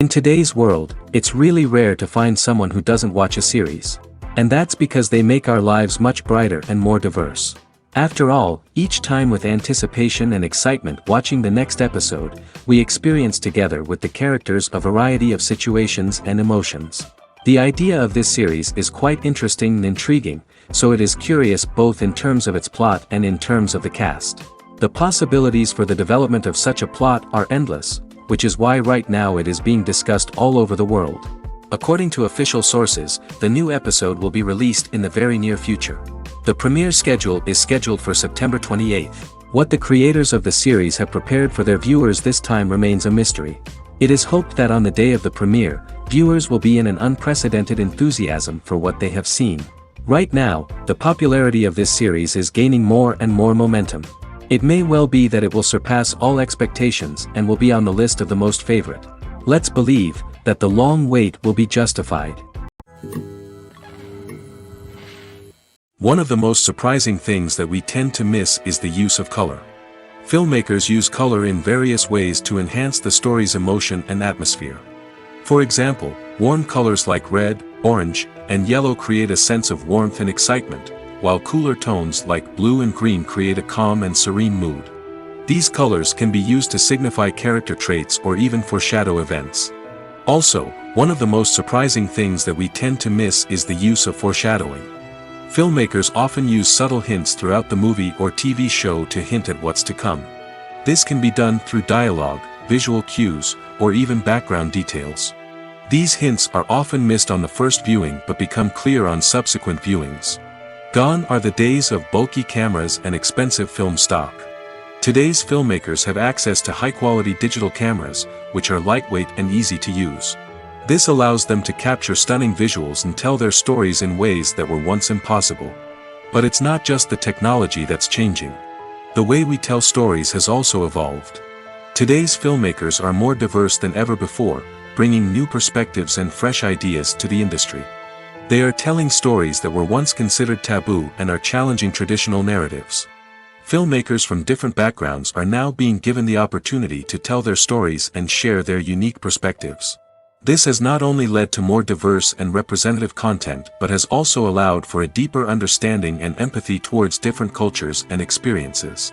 In today's world, it's really rare to find someone who doesn't watch a series. And that's because they make our lives much brighter and more diverse. After all, each time with anticipation and excitement watching the next episode, we experience together with the characters a variety of situations and emotions. The idea of this series is quite interesting and intriguing, so it is curious both in terms of its plot and in terms of the cast. The possibilities for the development of such a plot are endless, which is why right now it is being discussed all over the world. According to official sources, the new episode will be released in the very near future. The premiere schedule is scheduled for September 28th. What the creators of the series have prepared for their viewers this time remains a mystery. It is hoped that on the day of the premiere, viewers will be in an unprecedented enthusiasm for what they have seen. Right now, the popularity of this series is gaining more and more momentum. It may well be that it will surpass all expectations and will be on the list of the most favorite. Let's believe that the long wait will be justified. One of the most surprising things that we tend to miss is the use of color. Filmmakers use color in various ways to enhance the story's emotion and atmosphere. For example, warm colors like red, orange, and yellow create a sense of warmth and excitement, while cooler tones like blue and green create a calm and serene mood. These colors can be used to signify character traits or even foreshadow events. Also, one of the most surprising things that we tend to miss is the use of foreshadowing. Filmmakers often use subtle hints throughout the movie or TV show to hint at what's to come. This can be done through dialogue, visual cues, or even background details. These hints are often missed on the first viewing but become clear on subsequent viewings. Gone are the days of bulky cameras and expensive film stock. Today's filmmakers have access to high-quality digital cameras, which are lightweight and easy to use. This allows them to capture stunning visuals and tell their stories in ways that were once impossible. But it's not just the technology that's changing. The way we tell stories has also evolved. Today's filmmakers are more diverse than ever before, bringing new perspectives and fresh ideas to the industry. They are telling stories that were once considered taboo and are challenging traditional narratives. Filmmakers from different backgrounds are now being given the opportunity to tell their stories and share their unique perspectives. This has not only led to more diverse and representative content but has also allowed for a deeper understanding and empathy towards different cultures and experiences.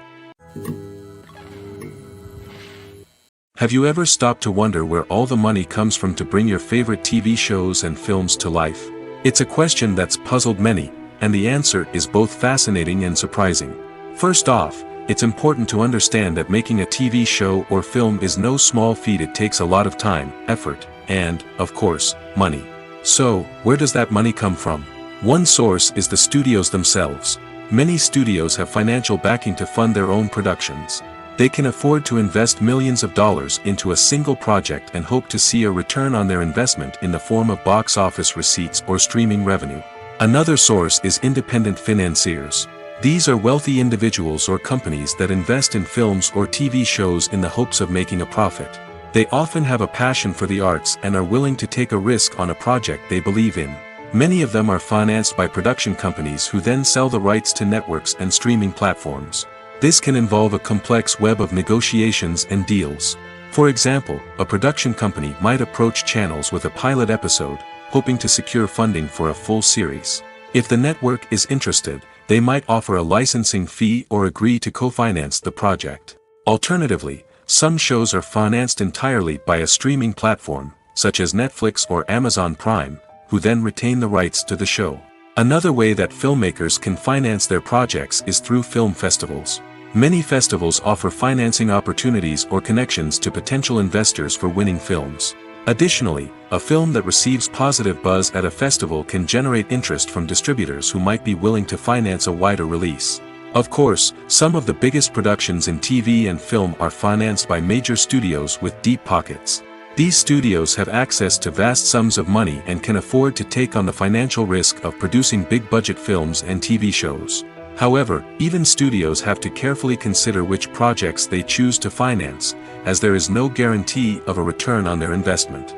Have you ever stopped to wonder where all the money comes from to bring your favorite TV shows and films to life? It's a question that's puzzled many, and the answer is both fascinating and surprising. First off, it's important to understand that making a TV show or film is no small feat. It takes a lot of time, effort, and, of course, money. So, where does that money come from? One source is the studios themselves. Many studios have financial backing to fund their own productions. They can afford to invest millions of dollars into a single project and hope to see a return on their investment in the form of box office receipts or streaming revenue. Another source is independent financiers. These are wealthy individuals or companies that invest in films or TV shows in the hopes of making a profit. They often have a passion for the arts and are willing to take a risk on a project they believe in. Many of them are financed by production companies who then sell the rights to networks and streaming platforms. This can involve a complex web of negotiations and deals. For example, a production company might approach channels with a pilot episode, hoping to secure funding for a full series. If the network is interested, they might offer a licensing fee or agree to co-finance the project. Alternatively, some shows are financed entirely by a streaming platform, such as Netflix or Amazon Prime, who then retain the rights to the show. Another way that filmmakers can finance their projects is through film festivals. Many festivals offer financing opportunities or connections to potential investors for winning films. Additionally, a film that receives positive buzz at a festival can generate interest from distributors who might be willing to finance a wider release. Of course, some of the biggest productions in TV and film are financed by major studios with deep pockets. These studios have access to vast sums of money and can afford to take on the financial risk of producing big-budget films and TV shows. However, even studios have to carefully consider which projects they choose to finance, as there is no guarantee of a return on their investment.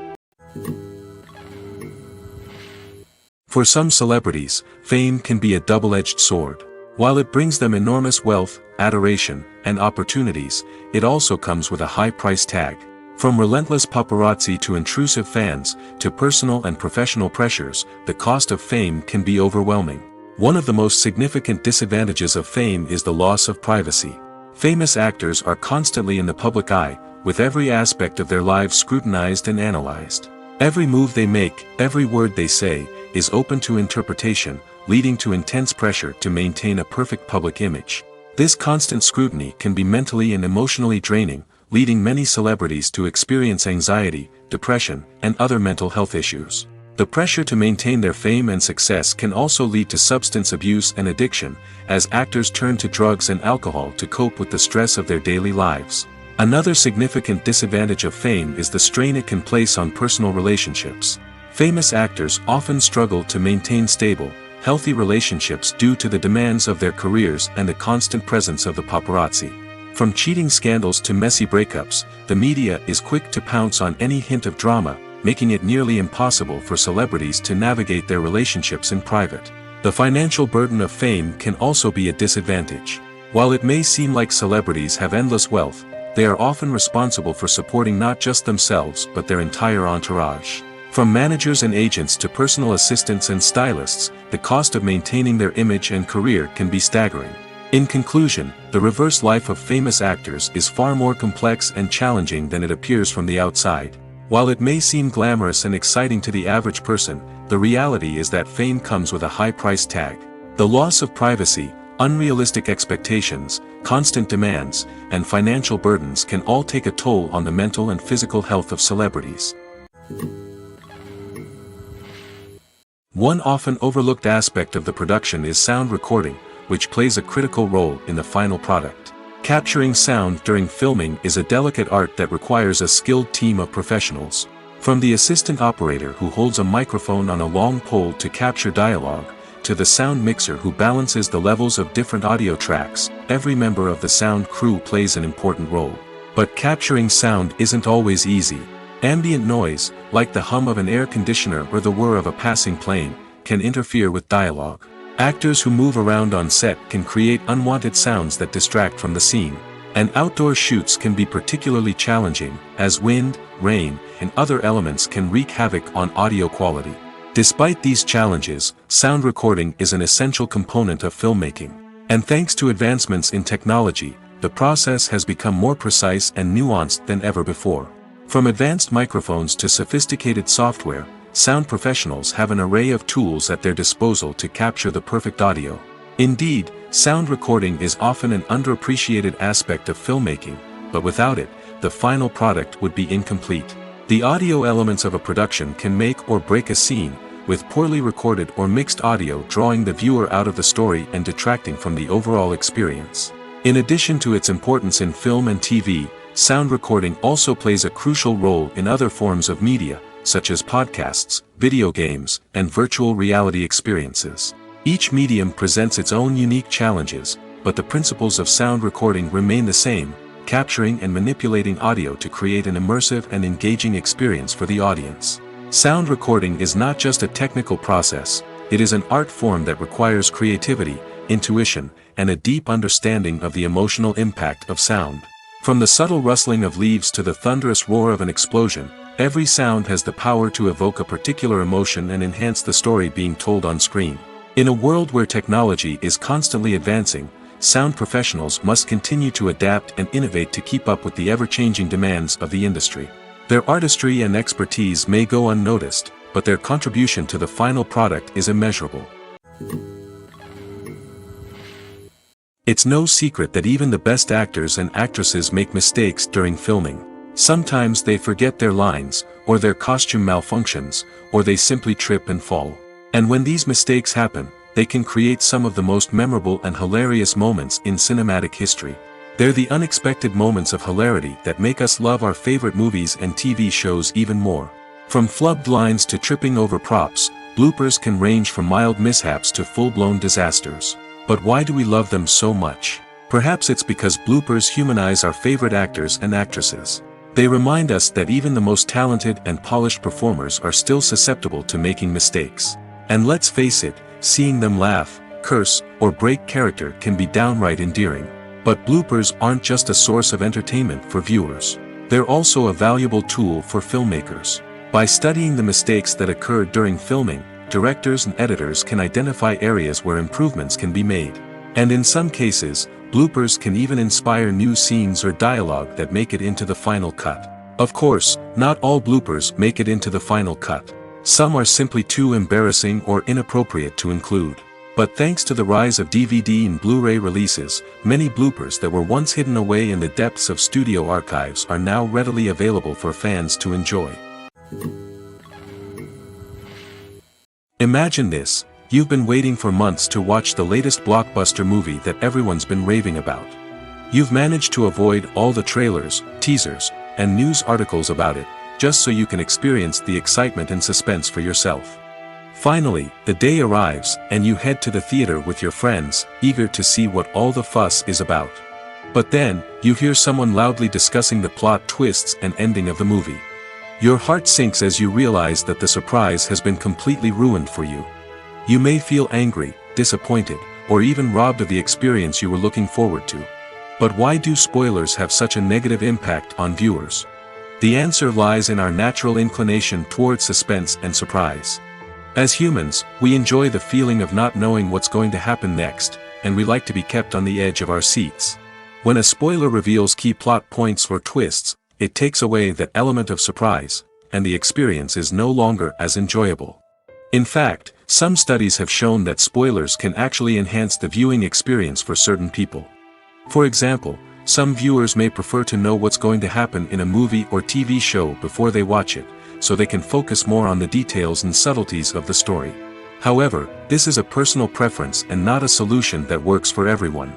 For some celebrities, fame can be a double-edged sword. While it brings them enormous wealth, adoration, and opportunities, it also comes with a high price tag. From relentless paparazzi to intrusive fans, to personal and professional pressures, the cost of fame can be overwhelming. One of the most significant disadvantages of fame is the loss of privacy. Famous actors are constantly in the public eye, with every aspect of their lives scrutinized and analyzed. Every move they make, every word they say, is open to interpretation, leading to intense pressure to maintain a perfect public image. This constant scrutiny can be mentally and emotionally draining, leading many celebrities to experience anxiety, depression, and other mental health issues. The pressure to maintain their fame and success can also lead to substance abuse and addiction, as actors turn to drugs and alcohol to cope with the stress of their daily lives. Another significant disadvantage of fame is the strain it can place on personal relationships. Famous actors often struggle to maintain stable, healthy relationships due to the demands of their careers and the constant presence of the paparazzi. From cheating scandals to messy breakups, the media is quick to pounce on any hint of drama, making it nearly impossible for celebrities to navigate their relationships in private. The financial burden of fame can also be a disadvantage. While it may seem like celebrities have endless wealth, they are often responsible for supporting not just themselves but their entire entourage. From managers and agents to personal assistants and stylists, the cost of maintaining their image and career can be staggering. In conclusion, the reverse life of famous actors is far more complex and challenging than it appears from the outside. While it may seem glamorous and exciting to the average person, the reality is that fame comes with a high price tag. The loss of privacy, unrealistic expectations, constant demands, and financial burdens can all take a toll on the mental and physical health of celebrities. One often overlooked aspect of the production is sound recording, which plays a critical role in the final product. Capturing sound during filming is a delicate art that requires a skilled team of professionals. From the assistant operator who holds a microphone on a long pole to capture dialogue, to the sound mixer who balances the levels of different audio tracks, every member of the sound crew plays an important role. But capturing sound isn't always easy. Ambient noise, like the hum of an air conditioner or the whir of a passing plane, can interfere with dialogue. Actors who move around on set can create unwanted sounds that distract from the scene. And outdoor shoots can be particularly challenging, as wind, rain, and other elements can wreak havoc on audio quality. Despite these challenges, sound recording is an essential component of filmmaking. And thanks to advancements in technology, the process has become more precise and nuanced than ever before. From advanced microphones to sophisticated software, sound professionals have an array of tools at their disposal to capture the perfect audio. Indeed, sound recording is often an underappreciated aspect of filmmaking, but without it, the final product would be incomplete. The audio elements of a production can make or break a scene, with poorly recorded or mixed audio drawing the viewer out of the story and detracting from the overall experience. In addition to its importance in film and TV, sound recording also plays a crucial role in other forms of media, such as podcasts, video games, and virtual reality experiences. Each medium presents its own unique challenges, but the principles of sound recording remain the same, capturing and manipulating audio to create an immersive and engaging experience for the audience. Sound recording is not just a technical process, it is an art form that requires creativity, intuition, and a deep understanding of the emotional impact of sound. From the subtle rustling of leaves to the thunderous roar of an explosion, every sound has the power to evoke a particular emotion and enhance the story being told on screen. In a world where technology is constantly advancing, sound professionals must continue to adapt and innovate to keep up with the ever-changing demands of the industry. Their artistry and expertise may go unnoticed, but their contribution to the final product is immeasurable. It's no secret that even the best actors and actresses make mistakes during filming. Sometimes they forget their lines, or their costume malfunctions, or they simply trip and fall. And when these mistakes happen, they can create some of the most memorable and hilarious moments in cinematic history. They're the unexpected moments of hilarity that make us love our favorite movies and TV shows even more. From flubbed lines to tripping over props, bloopers can range from mild mishaps to full-blown disasters. But why do we love them so much? Perhaps it's because bloopers humanize our favorite actors and actresses. They remind us that even the most talented and polished performers are still susceptible to making mistakes. And let's face it, seeing them laugh, curse, or break character can be downright endearing. But bloopers aren't just a source of entertainment for viewers. They're also a valuable tool for filmmakers. By studying the mistakes that occurred during filming, directors and editors can identify areas where improvements can be made. And in some cases, bloopers can even inspire new scenes or dialogue that make it into the final cut. Of course, not all bloopers make it into the final cut. Some are simply too embarrassing or inappropriate to include. But thanks to the rise of DVD and Blu-ray releases, many bloopers that were once hidden away in the depths of studio archives are now readily available for fans to enjoy. Imagine this: you've been waiting for months to watch the latest blockbuster movie that everyone's been raving about. You've managed to avoid all the trailers, teasers, and news articles about it, just so you can experience the excitement and suspense for yourself. Finally, the day arrives, and you head to the theater with your friends, eager to see what all the fuss is about. But then, you hear someone loudly discussing the plot twists and ending of the movie. Your heart sinks as you realize that the surprise has been completely ruined for you. You may feel angry, disappointed, or even robbed of the experience you were looking forward to. But why do spoilers have such a negative impact on viewers? The answer lies in our natural inclination toward suspense and surprise. As humans, we enjoy the feeling of not knowing what's going to happen next, and we like to be kept on the edge of our seats. When a spoiler reveals key plot points or twists, it takes away that element of surprise, and the experience is no longer as enjoyable. In fact, some studies have shown that spoilers can actually enhance the viewing experience for certain people. For example, some viewers may prefer to know what's going to happen in a movie or TV show before they watch it, so they can focus more on the details and subtleties of the story. However, this is a personal preference and not a solution that works for everyone.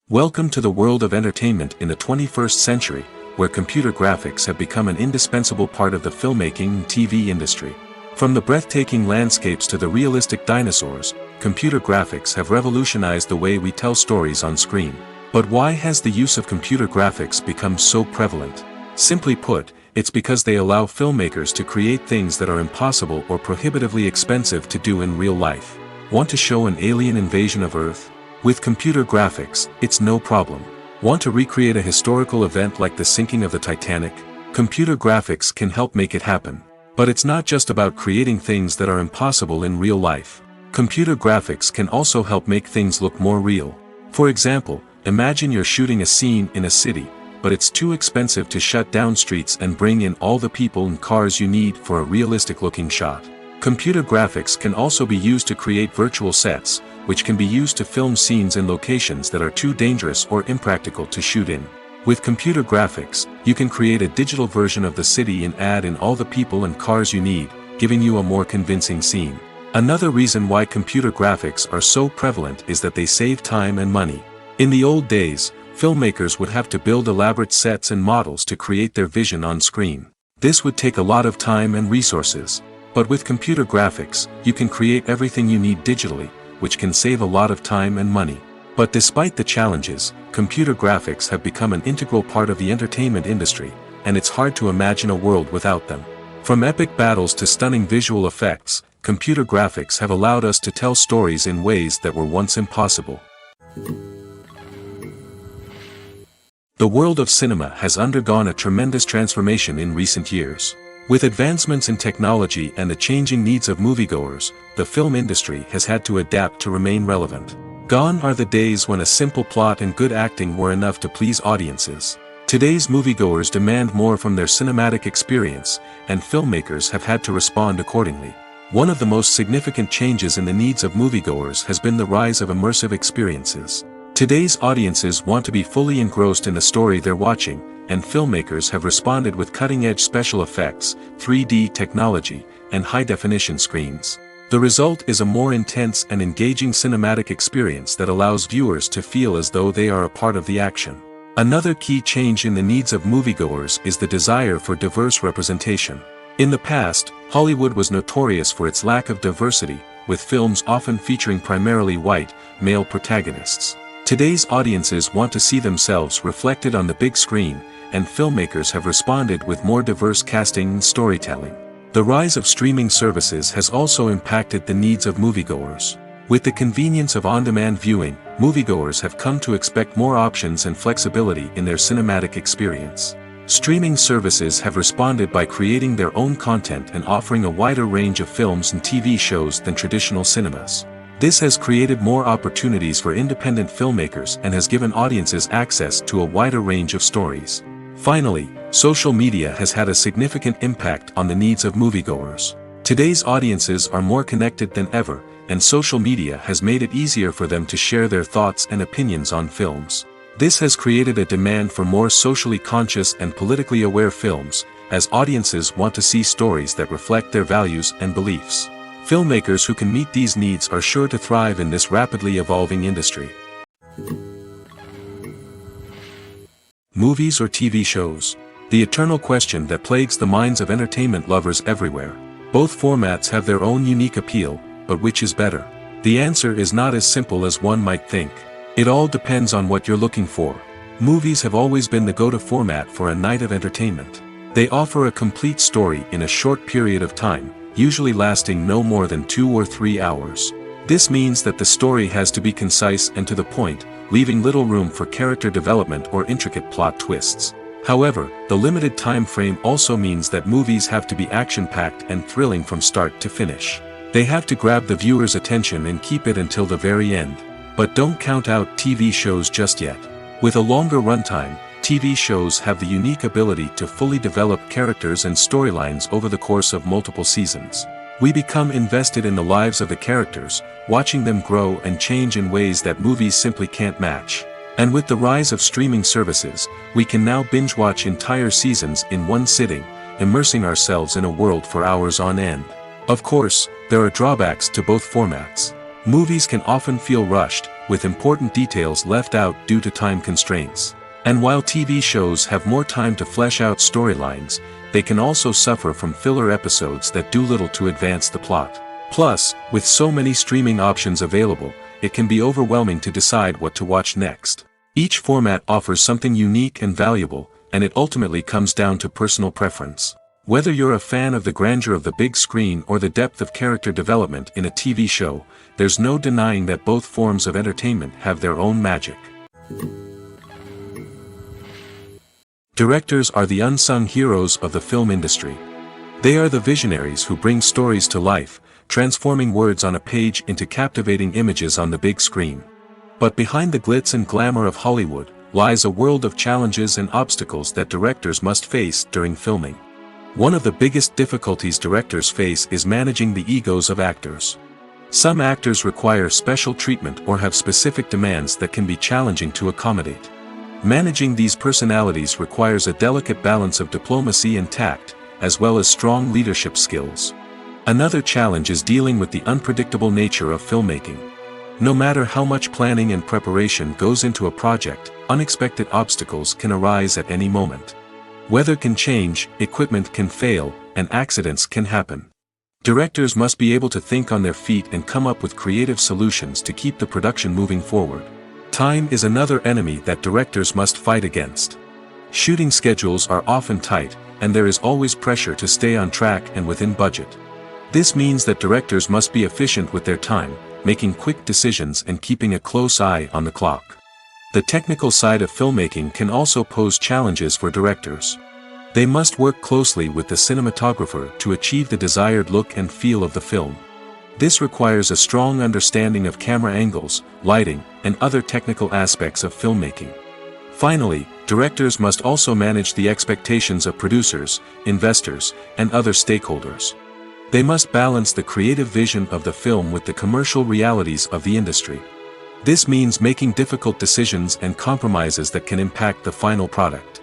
Welcome to the world of entertainment in the 21st century, where computer graphics have become an indispensable part of the filmmaking and TV industry. From the breathtaking landscapes to the realistic dinosaurs, computer graphics have revolutionized the way we tell stories on screen. But why has the use of computer graphics become so prevalent? Simply put, it's because they allow filmmakers to create things that are impossible or prohibitively expensive to do in real life. Want to show an alien invasion of Earth? With computer graphics, it's no problem. Want to recreate a historical event like the sinking of the Titanic? Computer graphics can help make it happen. But it's not just about creating things that are impossible in real life. Computer graphics can also help make things look more real. For example, imagine you're shooting a scene in a city, but it's too expensive to shut down streets and bring in all the people and cars you need for a realistic-looking shot. Computer graphics can also be used to create virtual sets, which can be used to film scenes in locations that are too dangerous or impractical to shoot in. With computer graphics, you can create a digital version of the city and add in all the people and cars you need, giving you a more convincing scene. Another reason why computer graphics are so prevalent is that they save time and money. In the old days, filmmakers would have to build elaborate sets and models to create their vision on screen. This would take a lot of time and resources. But with computer graphics, you can create everything you need digitally, which can save a lot of time and money. But despite the challenges, computer graphics have become an integral part of the entertainment industry, and it's hard to imagine a world without them. From epic battles to stunning visual effects, computer graphics have allowed us to tell stories in ways that were once impossible. The world of cinema has undergone a tremendous transformation in recent years. With advancements in technology and the changing needs of moviegoers, the film industry has had to adapt to remain relevant. Gone are the days when a simple plot and good acting were enough to please audiences. Today's moviegoers demand more from their cinematic experience, and filmmakers have had to respond accordingly. One of the most significant changes in the needs of moviegoers has been the rise of immersive experiences. Today's audiences want to be fully engrossed in the story they're watching, and filmmakers have responded with cutting-edge special effects, 3D technology, and high-definition screens. The result is a more intense and engaging cinematic experience that allows viewers to feel as though they are a part of the action. Another key change in the needs of moviegoers is the desire for diverse representation. In the past, Hollywood was notorious for its lack of diversity, with films often featuring primarily white, male protagonists. Today's audiences want to see themselves reflected on the big screen, and filmmakers have responded with more diverse casting and storytelling. The rise of streaming services has also impacted the needs of moviegoers. With the convenience of on-demand viewing, moviegoers have come to expect more options and flexibility in their cinematic experience. Streaming services have responded by creating their own content and offering a wider range of films and TV shows than traditional cinemas. This has created more opportunities for independent filmmakers and has given audiences access to a wider range of stories. Finally, social media has had a significant impact on the needs of moviegoers. Today's audiences are more connected than ever, and social media has made it easier for them to share their thoughts and opinions on films. This has created a demand for more socially conscious and politically aware films, as audiences want to see stories that reflect their values and beliefs. Filmmakers who can meet these needs are sure to thrive in this rapidly evolving industry. Movies or TV shows? The eternal question that plagues the minds of entertainment lovers everywhere. Both formats have their own unique appeal, but which is better? The answer is not as simple as one might think. It all depends on what you're looking for. Movies have always been the go-to format for a night of entertainment. They offer a complete story in a short period of time, usually lasting no more than 2 or 3 hours. This means that the story has to be concise and to the point, leaving little room for character development or intricate plot twists. However, the limited time frame also means that movies have to be action-packed and thrilling from start to finish. They have to grab the viewer's attention and keep it until the very end. But don't count out TV shows just yet. With a longer runtime, TV shows have the unique ability to fully develop characters and storylines over the course of multiple seasons. We become invested in the lives of the characters, watching them grow and change in ways that movies simply can't match. And with the rise of streaming services, we can now binge-watch entire seasons in one sitting, immersing ourselves in a world for hours on end. Of course, there are drawbacks to both formats. Movies can often feel rushed, with important details left out due to time constraints. And while TV shows have more time to flesh out storylines, they can also suffer from filler episodes that do little to advance the plot. Plus, with so many streaming options available, it can be overwhelming to decide what to watch next. Each format offers something unique and valuable, and it ultimately comes down to personal preference. Whether you're a fan of the grandeur of the big screen or the depth of character development in a TV show, there's no denying that both forms of entertainment have their own magic. Directors are the unsung heroes of the film industry. They are the visionaries who bring stories to life, transforming words on a page into captivating images on the big screen. But behind the glitz and glamour of Hollywood, lies a world of challenges and obstacles that directors must face during filming. One of the biggest difficulties directors face is managing the egos of actors. Some actors require special treatment or have specific demands that can be challenging to accommodate. Managing these personalities requires a delicate balance of diplomacy and tact, as well as strong leadership skills. Another challenge is dealing with the unpredictable nature of filmmaking. No matter how much planning and preparation goes into a project, unexpected obstacles can arise at any moment. Weather can change, equipment can fail, and accidents can happen. Directors must be able to think on their feet and come up with creative solutions to keep the production moving forward. Time is another enemy that directors must fight against. Shooting schedules are often tight, and there is always pressure to stay on track and within budget. This means that directors must be efficient with their time, making quick decisions and keeping a close eye on the clock. The technical side of filmmaking can also pose challenges for directors. They must work closely with the cinematographer to achieve the desired look and feel of the film. This requires a strong understanding of camera angles, lighting, and other technical aspects of filmmaking. Finally, directors must also manage the expectations of producers, investors, and other stakeholders. They must balance the creative vision of the film with the commercial realities of the industry. This means making difficult decisions and compromises that can impact the final product.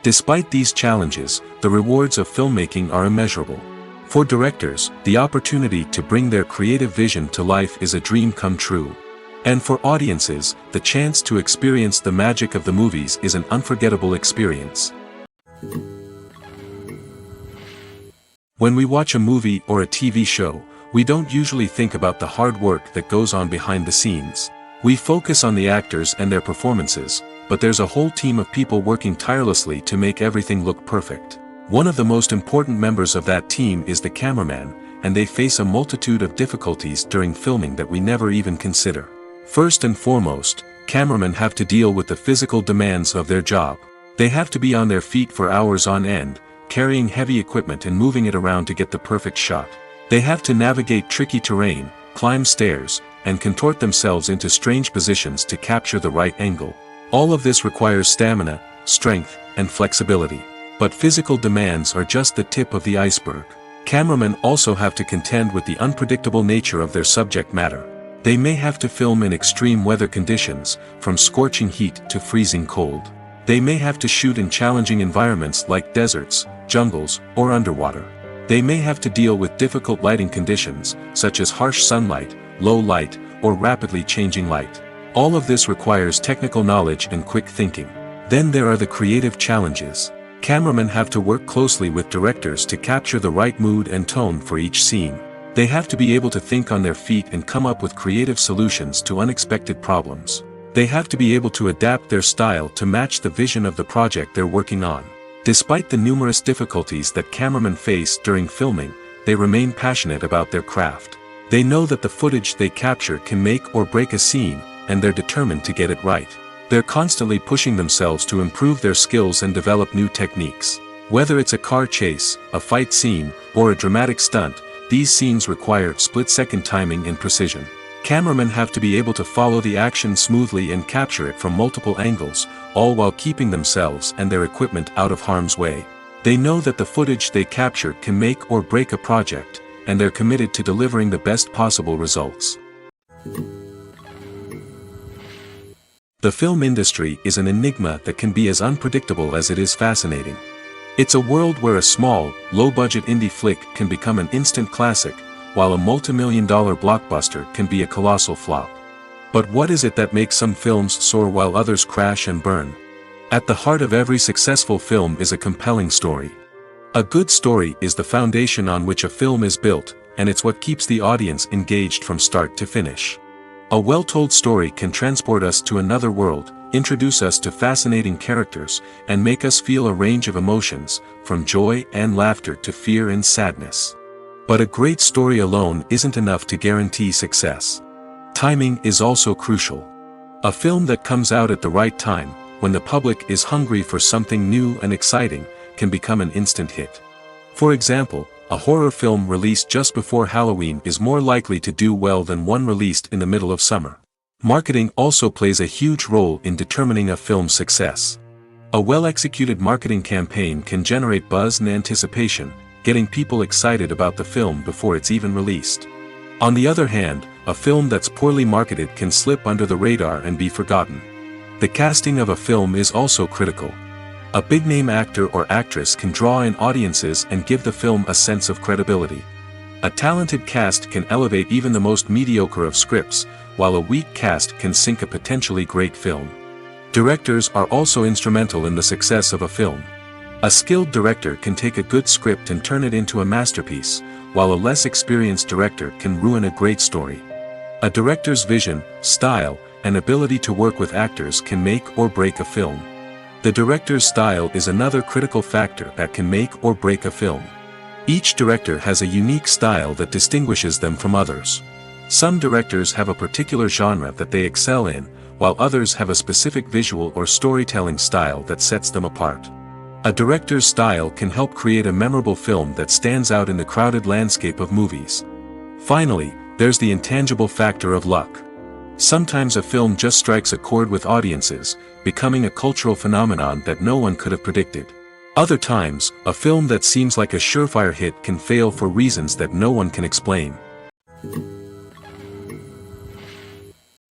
Despite these challenges, the rewards of filmmaking are immeasurable. For directors, the opportunity to bring their creative vision to life is a dream come true. And for audiences, the chance to experience the magic of the movies is an unforgettable experience. When we watch a movie or a TV show, we don't usually think about the hard work that goes on behind the scenes. We focus on the actors and their performances, but there's a whole team of people working tirelessly to make everything look perfect. One of the most important members of that team is the cameraman, and they face a multitude of difficulties during filming that we never even consider. First and foremost, cameramen have to deal with the physical demands of their job. They have to be on their feet for hours on end, carrying heavy equipment and moving it around to get the perfect shot. They have to navigate tricky terrain, climb stairs, and contort themselves into strange positions to capture the right angle. All of this requires stamina, strength, and flexibility. But physical demands are just the tip of the iceberg. Cameramen also have to contend with the unpredictable nature of their subject matter. They may have to film in extreme weather conditions, from scorching heat to freezing cold. They may have to shoot in challenging environments like deserts, jungles, or underwater. They may have to deal with difficult lighting conditions, such as harsh sunlight, low light, or rapidly changing light. All of this requires technical knowledge and quick thinking. Then there are the creative challenges. Cameramen have to work closely with directors to capture the right mood and tone for each scene. They have to be able to think on their feet and come up with creative solutions to unexpected problems. They have to be able to adapt their style to match the vision of the project they're working on. Despite the numerous difficulties that cameramen face during filming, they remain passionate about their craft. They know that the footage they capture can make or break a scene, and they're determined to get it right. They're constantly pushing themselves to improve their skills and develop new techniques. Whether it's a car chase, a fight scene, or a dramatic stunt, these scenes require split-second timing and precision. Cameramen have to be able to follow the action smoothly and capture it from multiple angles, all while keeping themselves and their equipment out of harm's way. They know that the footage they capture can make or break a project, and they're committed to delivering the best possible results. The film industry is an enigma that can be as unpredictable as it is fascinating. It's a world where a small, low-budget indie flick can become an instant classic, while a multi-million-dollar blockbuster can be a colossal flop. But what is it that makes some films soar while others crash and burn? At the heart of every successful film is a compelling story. A good story is the foundation on which a film is built, and it's what keeps the audience engaged from start to finish. A well-told story can transport us to another world, introduce us to fascinating characters, and make us feel a range of emotions, from joy and laughter to fear and sadness. But a great story alone isn't enough to guarantee success. Timing is also crucial. A film that comes out at the right time, when the public is hungry for something new and exciting, can become an instant hit. For example, a horror film released just before Halloween is more likely to do well than one released in the middle of summer. Marketing also plays a huge role in determining a film's success. A well-executed marketing campaign can generate buzz and anticipation, getting people excited about the film before it's even released. On the other hand, a film that's poorly marketed can slip under the radar and be forgotten. The casting of a film is also critical. A big-name actor or actress can draw in audiences and give the film a sense of credibility. A talented cast can elevate even the most mediocre of scripts, while a weak cast can sink a potentially great film. Directors are also instrumental in the success of a film. A skilled director can take a good script and turn it into a masterpiece, while a less experienced director can ruin a great story. A director's vision, style, and ability to work with actors can make or break a film. The director's style is another critical factor that can make or break a film. Each director has a unique style that distinguishes them from others. Some directors have a particular genre that they excel in, while others have a specific visual or storytelling style that sets them apart. A director's style can help create a memorable film that stands out in the crowded landscape of movies. Finally, there's the intangible factor of luck. Sometimes a film just strikes a chord with audiences, becoming a cultural phenomenon that no one could have predicted. Other times, a film that seems like a surefire hit can fail for reasons that no one can explain.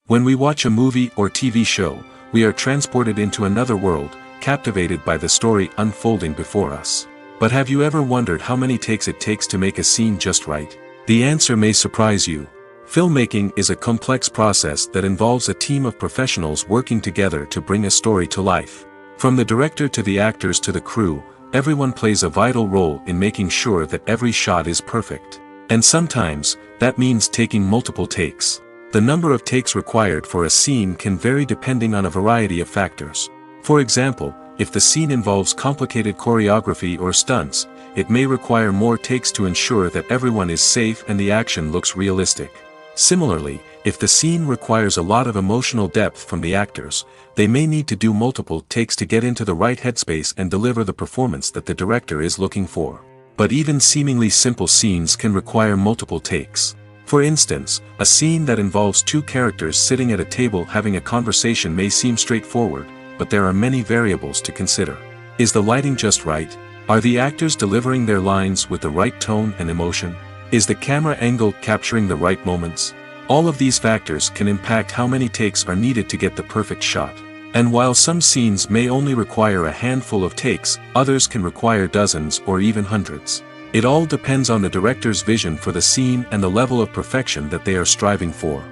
When we watch a movie or TV show, we are transported into another world, captivated by the story unfolding before us. But have you ever wondered how many takes it takes to make a scene just right? The answer may surprise you. Filmmaking is a complex process that involves a team of professionals working together to bring a story to life. From the director to the actors to the crew, everyone plays a vital role in making sure that every shot is perfect. And sometimes, that means taking multiple takes. The number of takes required for a scene can vary depending on a variety of factors. For example, if the scene involves complicated choreography or stunts, it may require more takes to ensure that everyone is safe and the action looks realistic. Similarly, if the scene requires a lot of emotional depth from the actors, they may need to do multiple takes to get into the right headspace and deliver the performance that the director is looking for. But even seemingly simple scenes can require multiple takes. For instance, a scene that involves two characters sitting at a table having a conversation may seem straightforward, but there are many variables to consider. Is the lighting just right? Are the actors delivering their lines with the right tone and emotion? Is the camera angle capturing the right moments? All of these factors can impact how many takes are needed to get the perfect shot. And while some scenes may only require a handful of takes, others can require dozens or even hundreds. It all depends on the director's vision for the scene and the level of perfection that they are striving for.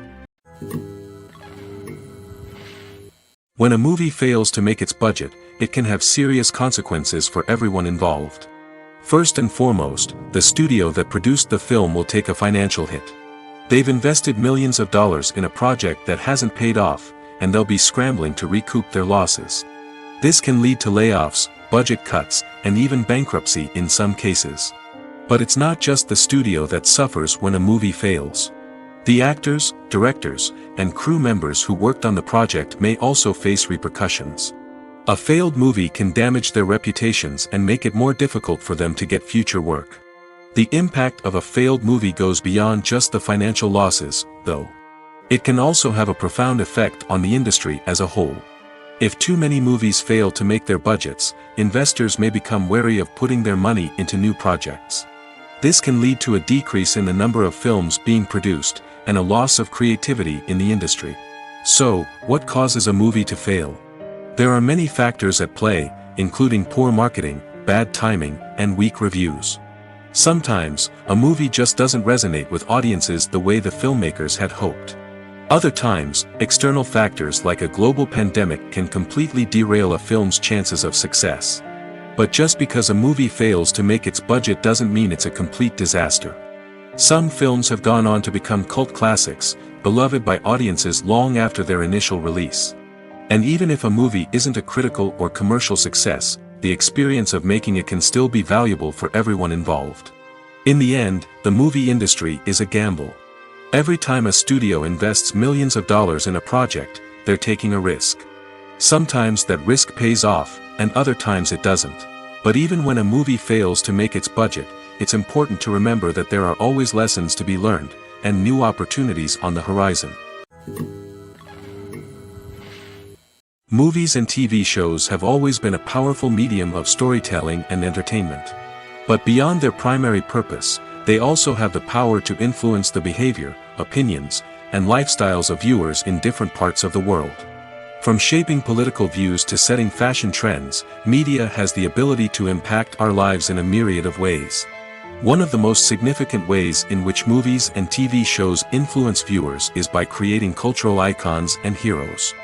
When a movie fails to make its budget, it can have serious consequences for everyone involved. First and foremost, the studio that produced the film will take a financial hit. They've invested millions of dollars in a project that hasn't paid off, and they'll be scrambling to recoup their losses. This can lead to layoffs, budget cuts, and even bankruptcy in some cases. But it's not just the studio that suffers when a movie fails. The actors, directors, and crew members who worked on the project may also face repercussions. A failed movie can damage their reputations and make it more difficult for them to get future work. The impact of a failed movie goes beyond just the financial losses, though. It can also have a profound effect on the industry as a whole. If too many movies fail to make their budgets, investors may become wary of putting their money into new projects. This can lead to a decrease in the number of films being produced, and a loss of creativity in the industry. So, what causes a movie to fail? There are many factors at play, including poor marketing, bad timing, and weak reviews. Sometimes, a movie just doesn't resonate with audiences the way the filmmakers had hoped. Other times, external factors like a global pandemic can completely derail a film's chances of success. But just because a movie fails to make its budget doesn't mean it's a complete disaster. Some films have gone on to become cult classics, beloved by audiences long after their initial release. And even if a movie isn't a critical or commercial success, the experience of making it can still be valuable for everyone involved. In the end, the movie industry is a gamble. Every time a studio invests millions of dollars in a project, they're taking a risk. Sometimes that risk pays off, and other times it doesn't. But even when a movie fails to make its budget, it's important to remember that there are always lessons to be learned, and new opportunities on the horizon. Movies and TV shows have always been a powerful medium of storytelling and entertainment. But beyond their primary purpose, they also have the power to influence the behavior, opinions, and lifestyles of viewers in different parts of the world. From shaping political views to setting fashion trends, media has the ability to impact our lives in a myriad of ways. One of the most significant ways in which movies and TV shows influence viewers is by creating cultural icons and heroes.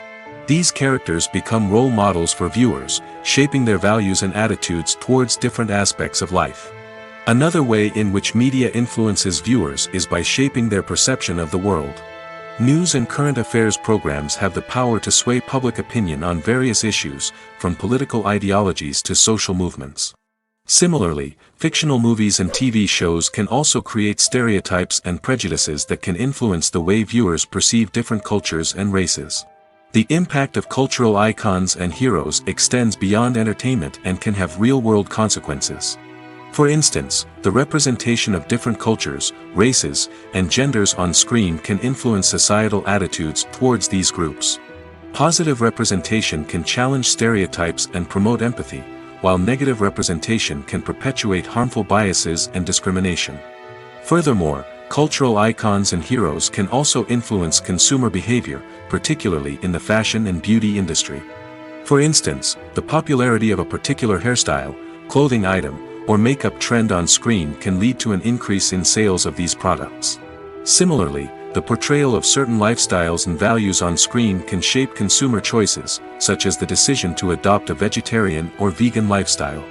These characters become role models for viewers, shaping their values and attitudes towards different aspects of life. Another way in which media influences viewers is by shaping their perception of the world. News and current affairs programs have the power to sway public opinion on various issues, from political ideologies to social movements. Similarly, fictional movies and TV shows can also create stereotypes and prejudices that can influence the way viewers perceive different cultures and races. The impact of cultural icons and heroes extends beyond entertainment and can have real-world consequences. For instance, the representation of different cultures, races, and genders on screen can influence societal attitudes towards these groups. Positive representation can challenge stereotypes and promote empathy, while negative representation can perpetuate harmful biases and discrimination. Furthermore, cultural icons and heroes can also influence consumer behavior, particularly in the fashion and beauty industry. For instance, the popularity of a particular hairstyle, clothing item, or makeup trend on screen can lead to an increase in sales of these products. Similarly, the portrayal of certain lifestyles and values on screen can shape consumer choices, such as the decision to adopt a vegetarian or vegan lifestyle.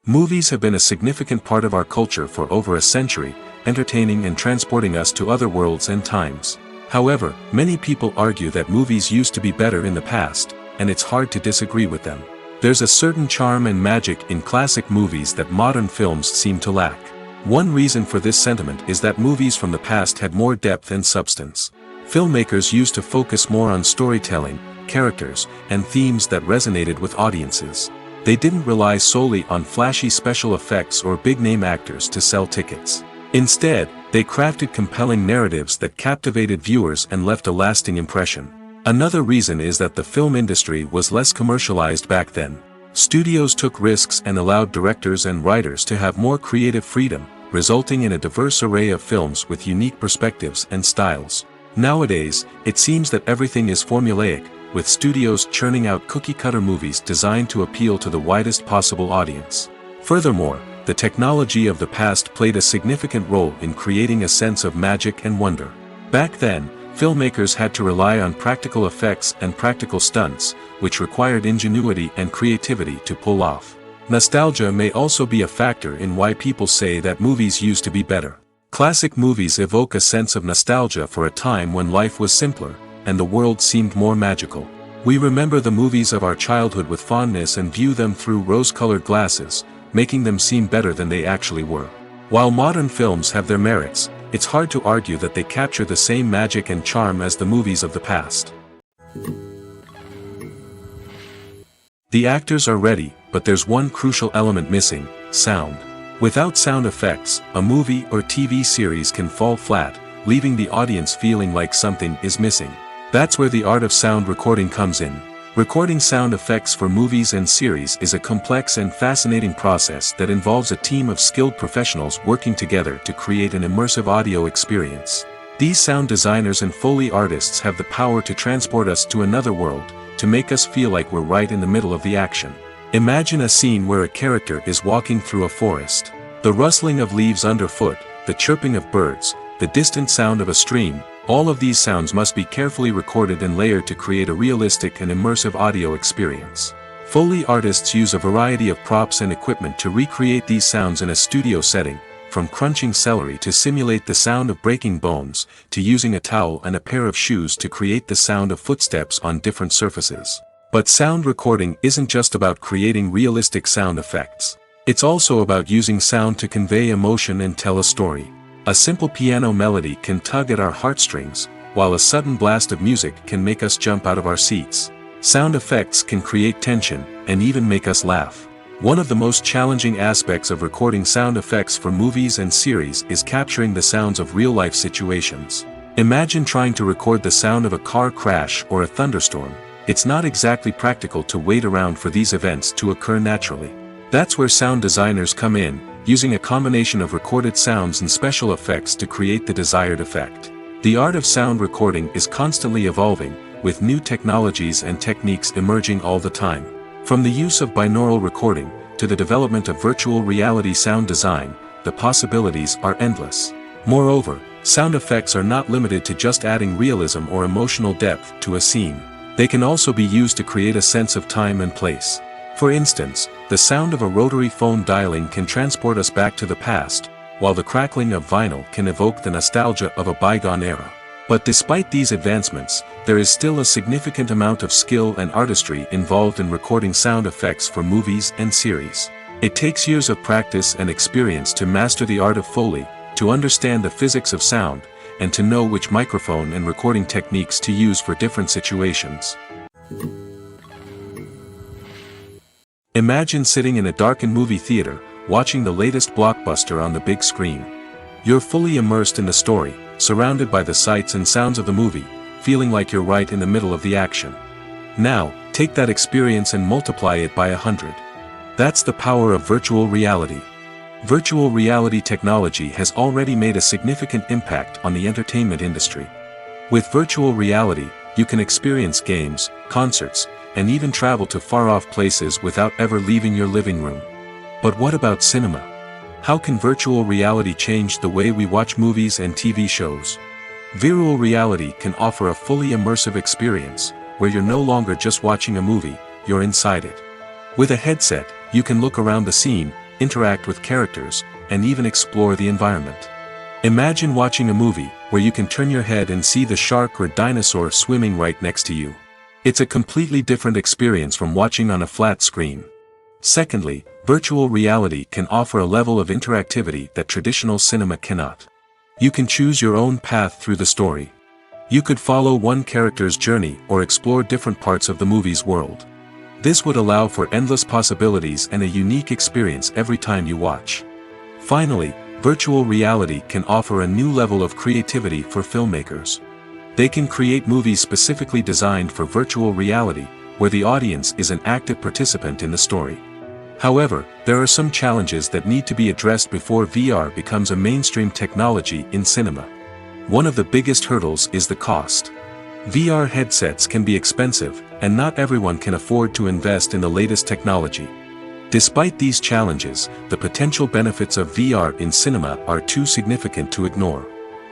Movies have been a significant part of our culture for over a century, entertaining and transporting us to other worlds and times. However, many people argue that movies used to be better in the past, and it's hard to disagree with them. There's a certain charm and magic in classic movies that modern films seem to lack. One reason for this sentiment is that movies from the past had more depth and substance. Filmmakers used to focus more on storytelling, characters, and themes that resonated with audiences. They didn't rely solely on flashy special effects or big-name actors to sell tickets. Instead, they crafted compelling narratives that captivated viewers and left a lasting impression. Another reason is that the film industry was less commercialized back then. Studios took risks and allowed directors and writers to have more creative freedom, resulting in a diverse array of films with unique perspectives and styles. Nowadays, it seems that everything is formulaic, with studios churning out cookie-cutter movies designed to appeal to the widest possible audience. Furthermore, the technology of the past played a significant role in creating a sense of magic and wonder. Back then, filmmakers had to rely on practical effects and practical stunts, which required ingenuity and creativity to pull off. Nostalgia may also be a factor in why people say that movies used to be better. Classic movies evoke a sense of nostalgia for a time when life was simpler, and the world seemed more magical. We remember the movies of our childhood with fondness and view them through rose-colored glasses, making them seem better than they actually were. While modern films have their merits, it's hard to argue that they capture the same magic and charm as the movies of the past. The actors are ready, but there's one crucial element missing: sound. Without sound effects, a movie or TV series can fall flat, leaving the audience feeling like something is missing. That's where the art of sound recording comes in. Recording sound effects for movies and series is a complex and fascinating process that involves a team of skilled professionals working together to create an immersive audio experience. These sound designers and Foley artists have the power to transport us to another world, to make us feel like we're right in the middle of the action. Imagine a scene where a character is walking through a forest. The rustling of leaves underfoot, the chirping of birds, the distant sound of a stream, all of these sounds must be carefully recorded and layered to create a realistic and immersive audio experience. Foley artists use a variety of props and equipment to recreate these sounds in a studio setting, from crunching celery to simulate the sound of breaking bones, to using a towel and a pair of shoes to create the sound of footsteps on different surfaces. But sound recording isn't just about creating realistic sound effects. It's also about using sound to convey emotion and tell a story. A simple piano melody can tug at our heartstrings, while a sudden blast of music can make us jump out of our seats. Sound effects can create tension, and even make us laugh. One of the most challenging aspects of recording sound effects for movies and series is capturing the sounds of real-life situations. Imagine trying to record the sound of a car crash or a thunderstorm. It's not exactly practical to wait around for these events to occur naturally. That's where sound designers come in, using a combination of recorded sounds and special effects to create the desired effect. The art of sound recording is constantly evolving, with new technologies and techniques emerging all the time. From the use of binaural recording, to the development of virtual reality sound design, the possibilities are endless. Moreover, sound effects are not limited to just adding realism or emotional depth to a scene. They can also be used to create a sense of time and place. For instance, the sound of a rotary phone dialing can transport us back to the past, while the crackling of vinyl can evoke the nostalgia of a bygone era. But despite these advancements, there is still a significant amount of skill and artistry involved in recording sound effects for movies and series. It takes years of practice and experience to master the art of Foley, to understand the physics of sound, and to know which microphone and recording techniques to use for different situations. Imagine sitting in a darkened movie theater, watching the latest blockbuster on the big screen. You're fully immersed in the story, surrounded by the sights and sounds of the movie, feeling like you're right in the middle of the action. Now, take that experience and multiply it by 100. That's the power of virtual reality. Virtual reality technology has already made a significant impact on the entertainment industry. With virtual reality, you can experience games, concerts, and even travel to far-off places without ever leaving your living room. But what about cinema? How can virtual reality change the way we watch movies and TV shows? Virtual reality can offer a fully immersive experience, where you're no longer just watching a movie, you're inside it. With a headset, you can look around the scene, interact with characters, and even explore the environment. Imagine watching a movie where you can turn your head and see the shark or dinosaur swimming right next to you. It's a completely different experience from watching on a flat screen. Secondly, virtual reality can offer a level of interactivity that traditional cinema cannot. You can choose your own path through the story. You could follow one character's journey or explore different parts of the movie's world. This would allow for endless possibilities and a unique experience every time you watch. Finally, virtual reality can offer a new level of creativity for filmmakers. They can create movies specifically designed for virtual reality, where the audience is an active participant in the story. However, there are some challenges that need to be addressed before VR becomes a mainstream technology in cinema. One of the biggest hurdles is the cost. VR headsets can be expensive, and not everyone can afford to invest in the latest technology. Despite these challenges, the potential benefits of VR in cinema are too significant to ignore.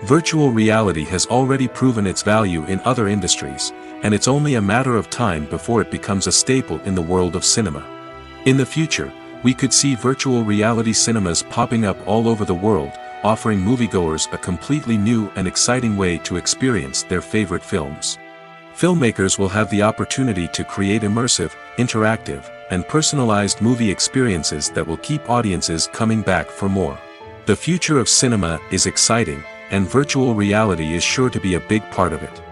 Virtual reality has already proven its value in other industries, and it's only a matter of time before it becomes a staple in the world of cinema. In the future, we could see virtual reality cinemas popping up all over the world, offering moviegoers a completely new and exciting way to experience their favorite films. Filmmakers will have the opportunity to create immersive, interactive, and personalized movie experiences that will keep audiences coming back for more. The future of cinema is exciting, and virtual reality is sure to be a big part of it.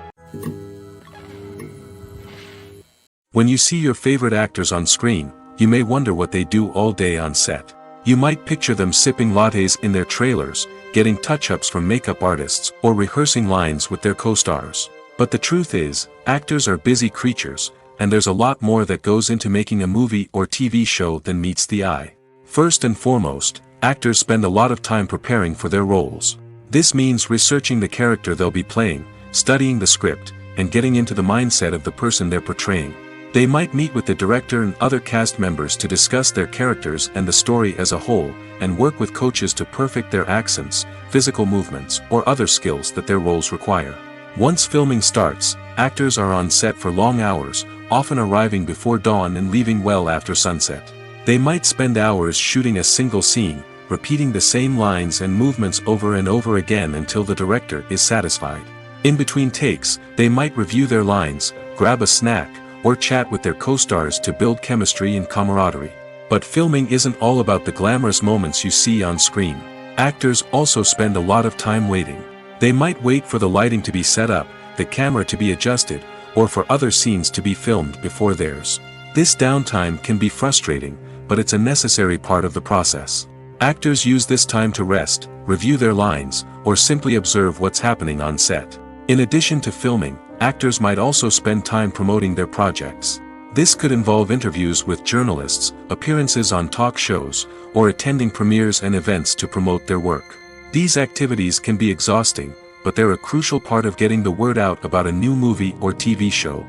When you see your favorite actors on screen, you may wonder what they do all day on set. You might picture them sipping lattes in their trailers, getting touch-ups from makeup artists, or rehearsing lines with their co-stars. But the truth is, actors are busy creatures, and there's a lot more that goes into making a movie or TV show than meets the eye. First and foremost, actors spend a lot of time preparing for their roles. This means researching the character they'll be playing, studying the script, and getting into the mindset of the person they're portraying. They might meet with the director and other cast members to discuss their characters and the story as a whole, and work with coaches to perfect their accents, physical movements, or other skills that their roles require. Once filming starts, actors are on set for long hours, often arriving before dawn and leaving well after sunset. They might spend hours shooting a single scene, repeating the same lines and movements over and over again until the director is satisfied. In between takes, they might review their lines, grab a snack, or chat with their co-stars to build chemistry and camaraderie. But filming isn't all about the glamorous moments you see on screen. Actors also spend a lot of time waiting. They might wait for the lighting to be set up, the camera to be adjusted, or for other scenes to be filmed before theirs. This downtime can be frustrating, but it's a necessary part of the process. Actors use this time to rest, review their lines, or simply observe what's happening on set. In addition to filming, actors might also spend time promoting their projects. This could involve interviews with journalists, appearances on talk shows, or attending premieres and events to promote their work. These activities can be exhausting, but they're a crucial part of getting the word out about a new movie or TV show.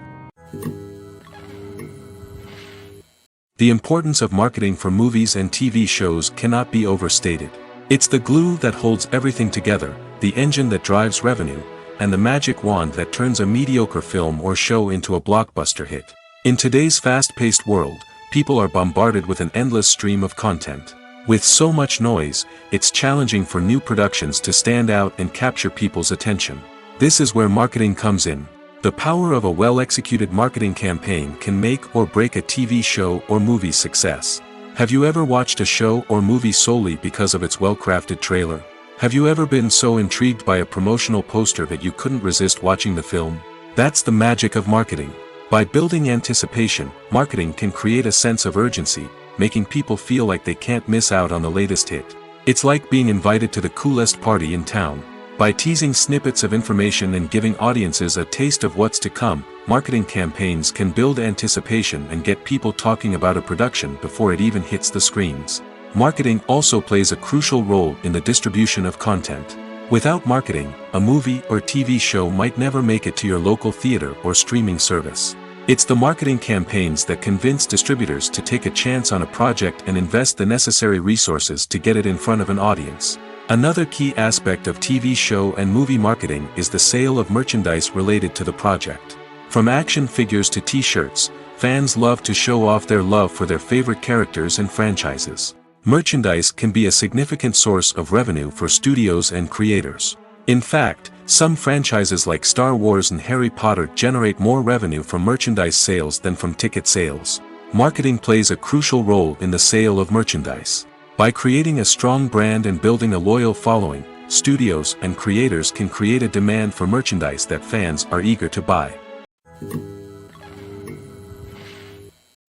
The importance of marketing for movies and TV shows cannot be overstated. It's the glue that holds everything together, the engine that drives revenue, and the magic wand that turns a mediocre film or show into a blockbuster hit. In today's fast-paced world, people are bombarded with an endless stream of content. With so much noise, it's challenging for new productions to stand out and capture people's attention. This is where marketing comes in. The power of a well-executed marketing campaign can make or break a TV show or movie's success. Have you ever watched a show or movie solely because of its well-crafted trailer? Have you ever been so intrigued by a promotional poster that you couldn't resist watching the film? That's the magic of marketing. By building anticipation, marketing can create a sense of urgency, making people feel like they can't miss out on the latest hit. It's like being invited to the coolest party in town. By teasing snippets of information and giving audiences a taste of what's to come, marketing campaigns can build anticipation and get people talking about a production before it even hits the screens. Marketing also plays a crucial role in the distribution of content. Without marketing, a movie or TV show might never make it to your local theater or streaming service. It's the marketing campaigns that convince distributors to take a chance on a project and invest the necessary resources to get it in front of an audience. Another key aspect of TV show and movie marketing is the sale of merchandise related to the project. From action figures to t-shirts, fans love to show off their love for their favorite characters and franchises. Merchandise can be a significant source of revenue for studios and creators. In fact, Some franchises like Star Wars and Harry Potter generate more revenue from merchandise sales than from ticket sales. Marketing plays a crucial role in the sale of merchandise. By creating a strong brand and building a loyal following, studios and creators can create a demand for merchandise that fans are eager to buy.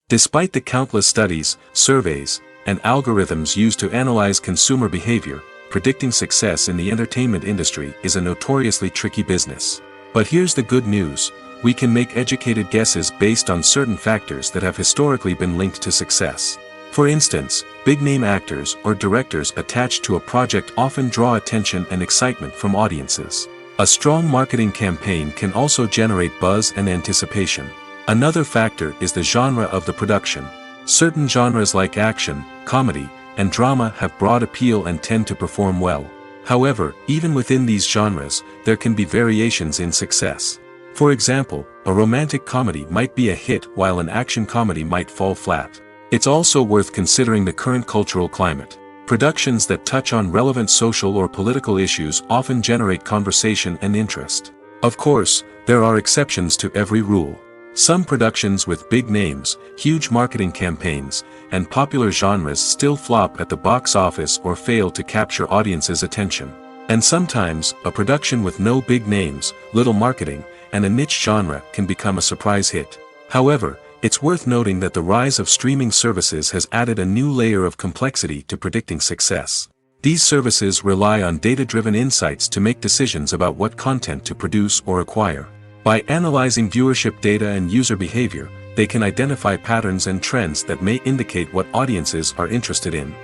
Despite the countless studies, surveys, and algorithms used to analyze consumer behavior, predicting success in the entertainment industry is a notoriously tricky business. But here's the good news: we can make educated guesses based on certain factors that have historically been linked to success. For instance, big-name actors or directors attached to a project often draw attention and excitement from audiences. A strong marketing campaign can also generate buzz and anticipation. Another factor is the genre of the production. Certain genres like action, comedy, and drama have broad appeal and tend to perform well. However, even within these genres, there can be variations in success. For example, a romantic comedy might be a hit while an action comedy might fall flat. It's also worth considering the current cultural climate. Productions that touch on relevant social or political issues often generate conversation and interest. Of course, there are exceptions to every rule. Some productions with big names, huge marketing campaigns, and popular genres still flop at the box office or fail to capture audiences' attention. And sometimes, a production with no big names, little marketing, and a niche genre can become a surprise hit. However, it's worth noting that the rise of streaming services has added a new layer of complexity to predicting success. These services rely on data-driven insights to make decisions about what content to produce or acquire. By analyzing viewership data and user behavior, they can identify patterns and trends that may indicate what audiences are interested in.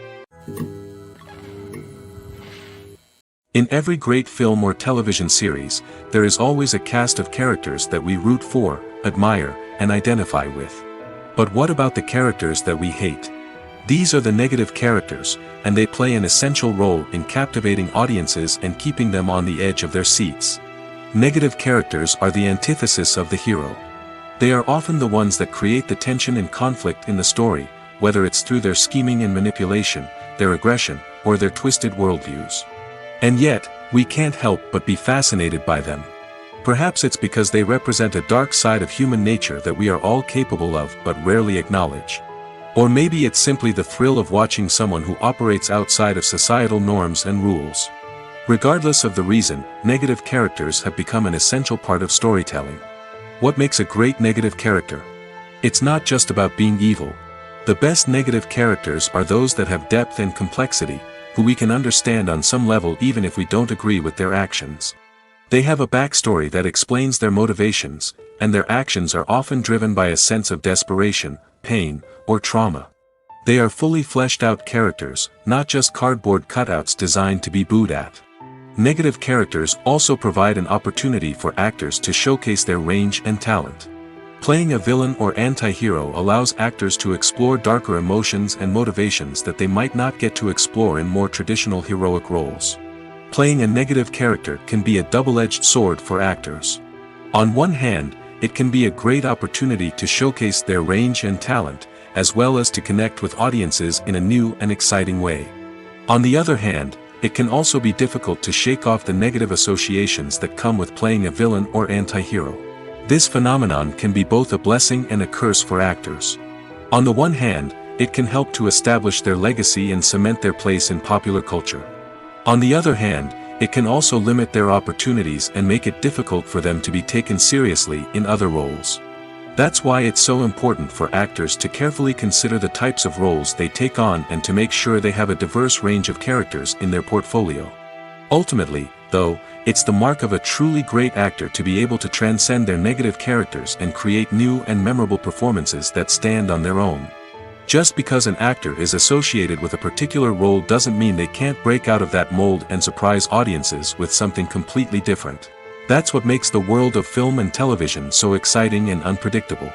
In every great film or television series, there is always a cast of characters that we root for, admire, and identify with. But what about the characters that we hate? These are the negative characters, and they play an essential role in captivating audiences and keeping them on the edge of their seats. Negative characters are the antithesis of the hero. They are often the ones that create the tension and conflict in the story, whether it's through their scheming and manipulation, their aggression, or their twisted worldviews. And yet, we can't help but be fascinated by them. Perhaps it's because they represent a dark side of human nature that we are all capable of but rarely acknowledge. Or maybe it's simply the thrill of watching someone who operates outside of societal norms and rules. Regardless of the reason, negative characters have become an essential part of storytelling. What makes a great negative character? It's not just about being evil. The best negative characters are those that have depth and complexity, who we can understand on some level even if we don't agree with their actions. They have a backstory that explains their motivations, and their actions are often driven by a sense of desperation, pain, or trauma. They are fully fleshed out characters, not just cardboard cutouts designed to be booed at. Negative characters also provide an opportunity for actors to showcase their range and talent. Playing a villain or anti-hero allows actors to explore darker emotions and motivations that they might not get to explore in more traditional heroic roles. Playing a negative character can be a double-edged sword for actors. On one hand, it can be a great opportunity to showcase their range and talent, as well as to connect with audiences in a new and exciting way. On the other hand, it can also be difficult to shake off the negative associations that come with playing a villain or anti-hero. This phenomenon can be both a blessing and a curse for actors. On the one hand, it can help to establish their legacy and cement their place in popular culture. On the other hand, it can also limit their opportunities and make it difficult for them to be taken seriously in other roles. That's why it's so important for actors to carefully consider the types of roles they take on and to make sure they have a diverse range of characters in their portfolio. Ultimately, though, it's the mark of a truly great actor to be able to transcend their negative characters and create new and memorable performances that stand on their own. Just because an actor is associated with a particular role doesn't mean they can't break out of that mold and surprise audiences with something completely different. That's what makes the world of film and television so exciting and unpredictable.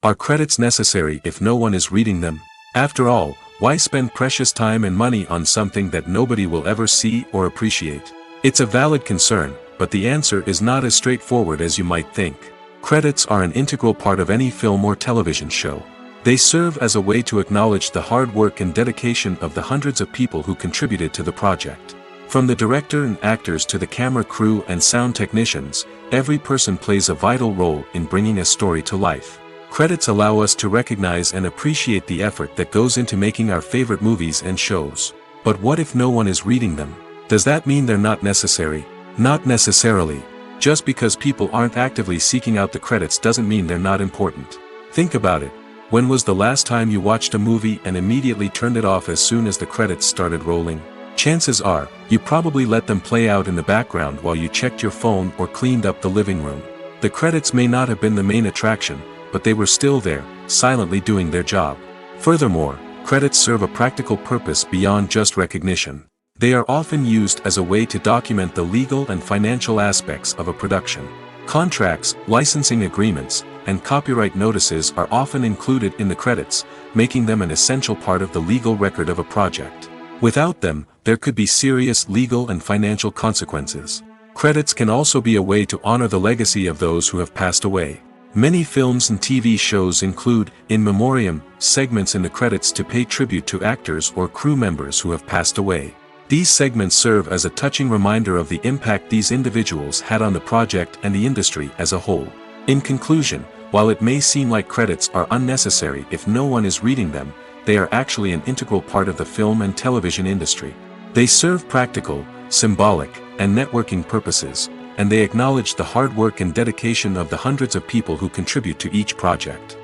Are credits necessary if no one is reading them? After all, why spend precious time and money on something that nobody will ever see or appreciate? It's a valid concern, but the answer is not as straightforward as you might think. Credits are an integral part of any film or television show. They serve as a way to acknowledge the hard work and dedication of the hundreds of people who contributed to the project. From the director and actors to the camera crew and sound technicians, every person plays a vital role in bringing a story to life. Credits allow us to recognize and appreciate the effort that goes into making our favorite movies and shows. But what if no one is reading them? Does that mean they're not necessary? Not necessarily. Just because people aren't actively seeking out the credits doesn't mean they're not important. Think about it. When was the last time you watched a movie and immediately turned it off as soon as the credits started rolling? Chances are, you probably let them play out in the background while you checked your phone or cleaned up the living room. The credits may not have been the main attraction, but they were still there, silently doing their job. Furthermore, credits serve a practical purpose beyond just recognition. They are often used as a way to document the legal and financial aspects of a production. Contracts, licensing agreements, and copyright notices are often included in the credits, making them an essential part of the legal record of a project. Without them, there could be serious legal and financial consequences. Credits can also be a way to honor the legacy of those who have passed away. Many films and TV shows include, in memoriam, segments in the credits to pay tribute to actors or crew members who have passed away. These segments serve as a touching reminder of the impact these individuals had on the project and the industry as a whole. In conclusion, while it may seem like credits are unnecessary if no one is reading them, they are actually an integral part of the film and television industry. They serve practical, symbolic, and networking purposes, and they acknowledge the hard work and dedication of the hundreds of people who contribute to each project.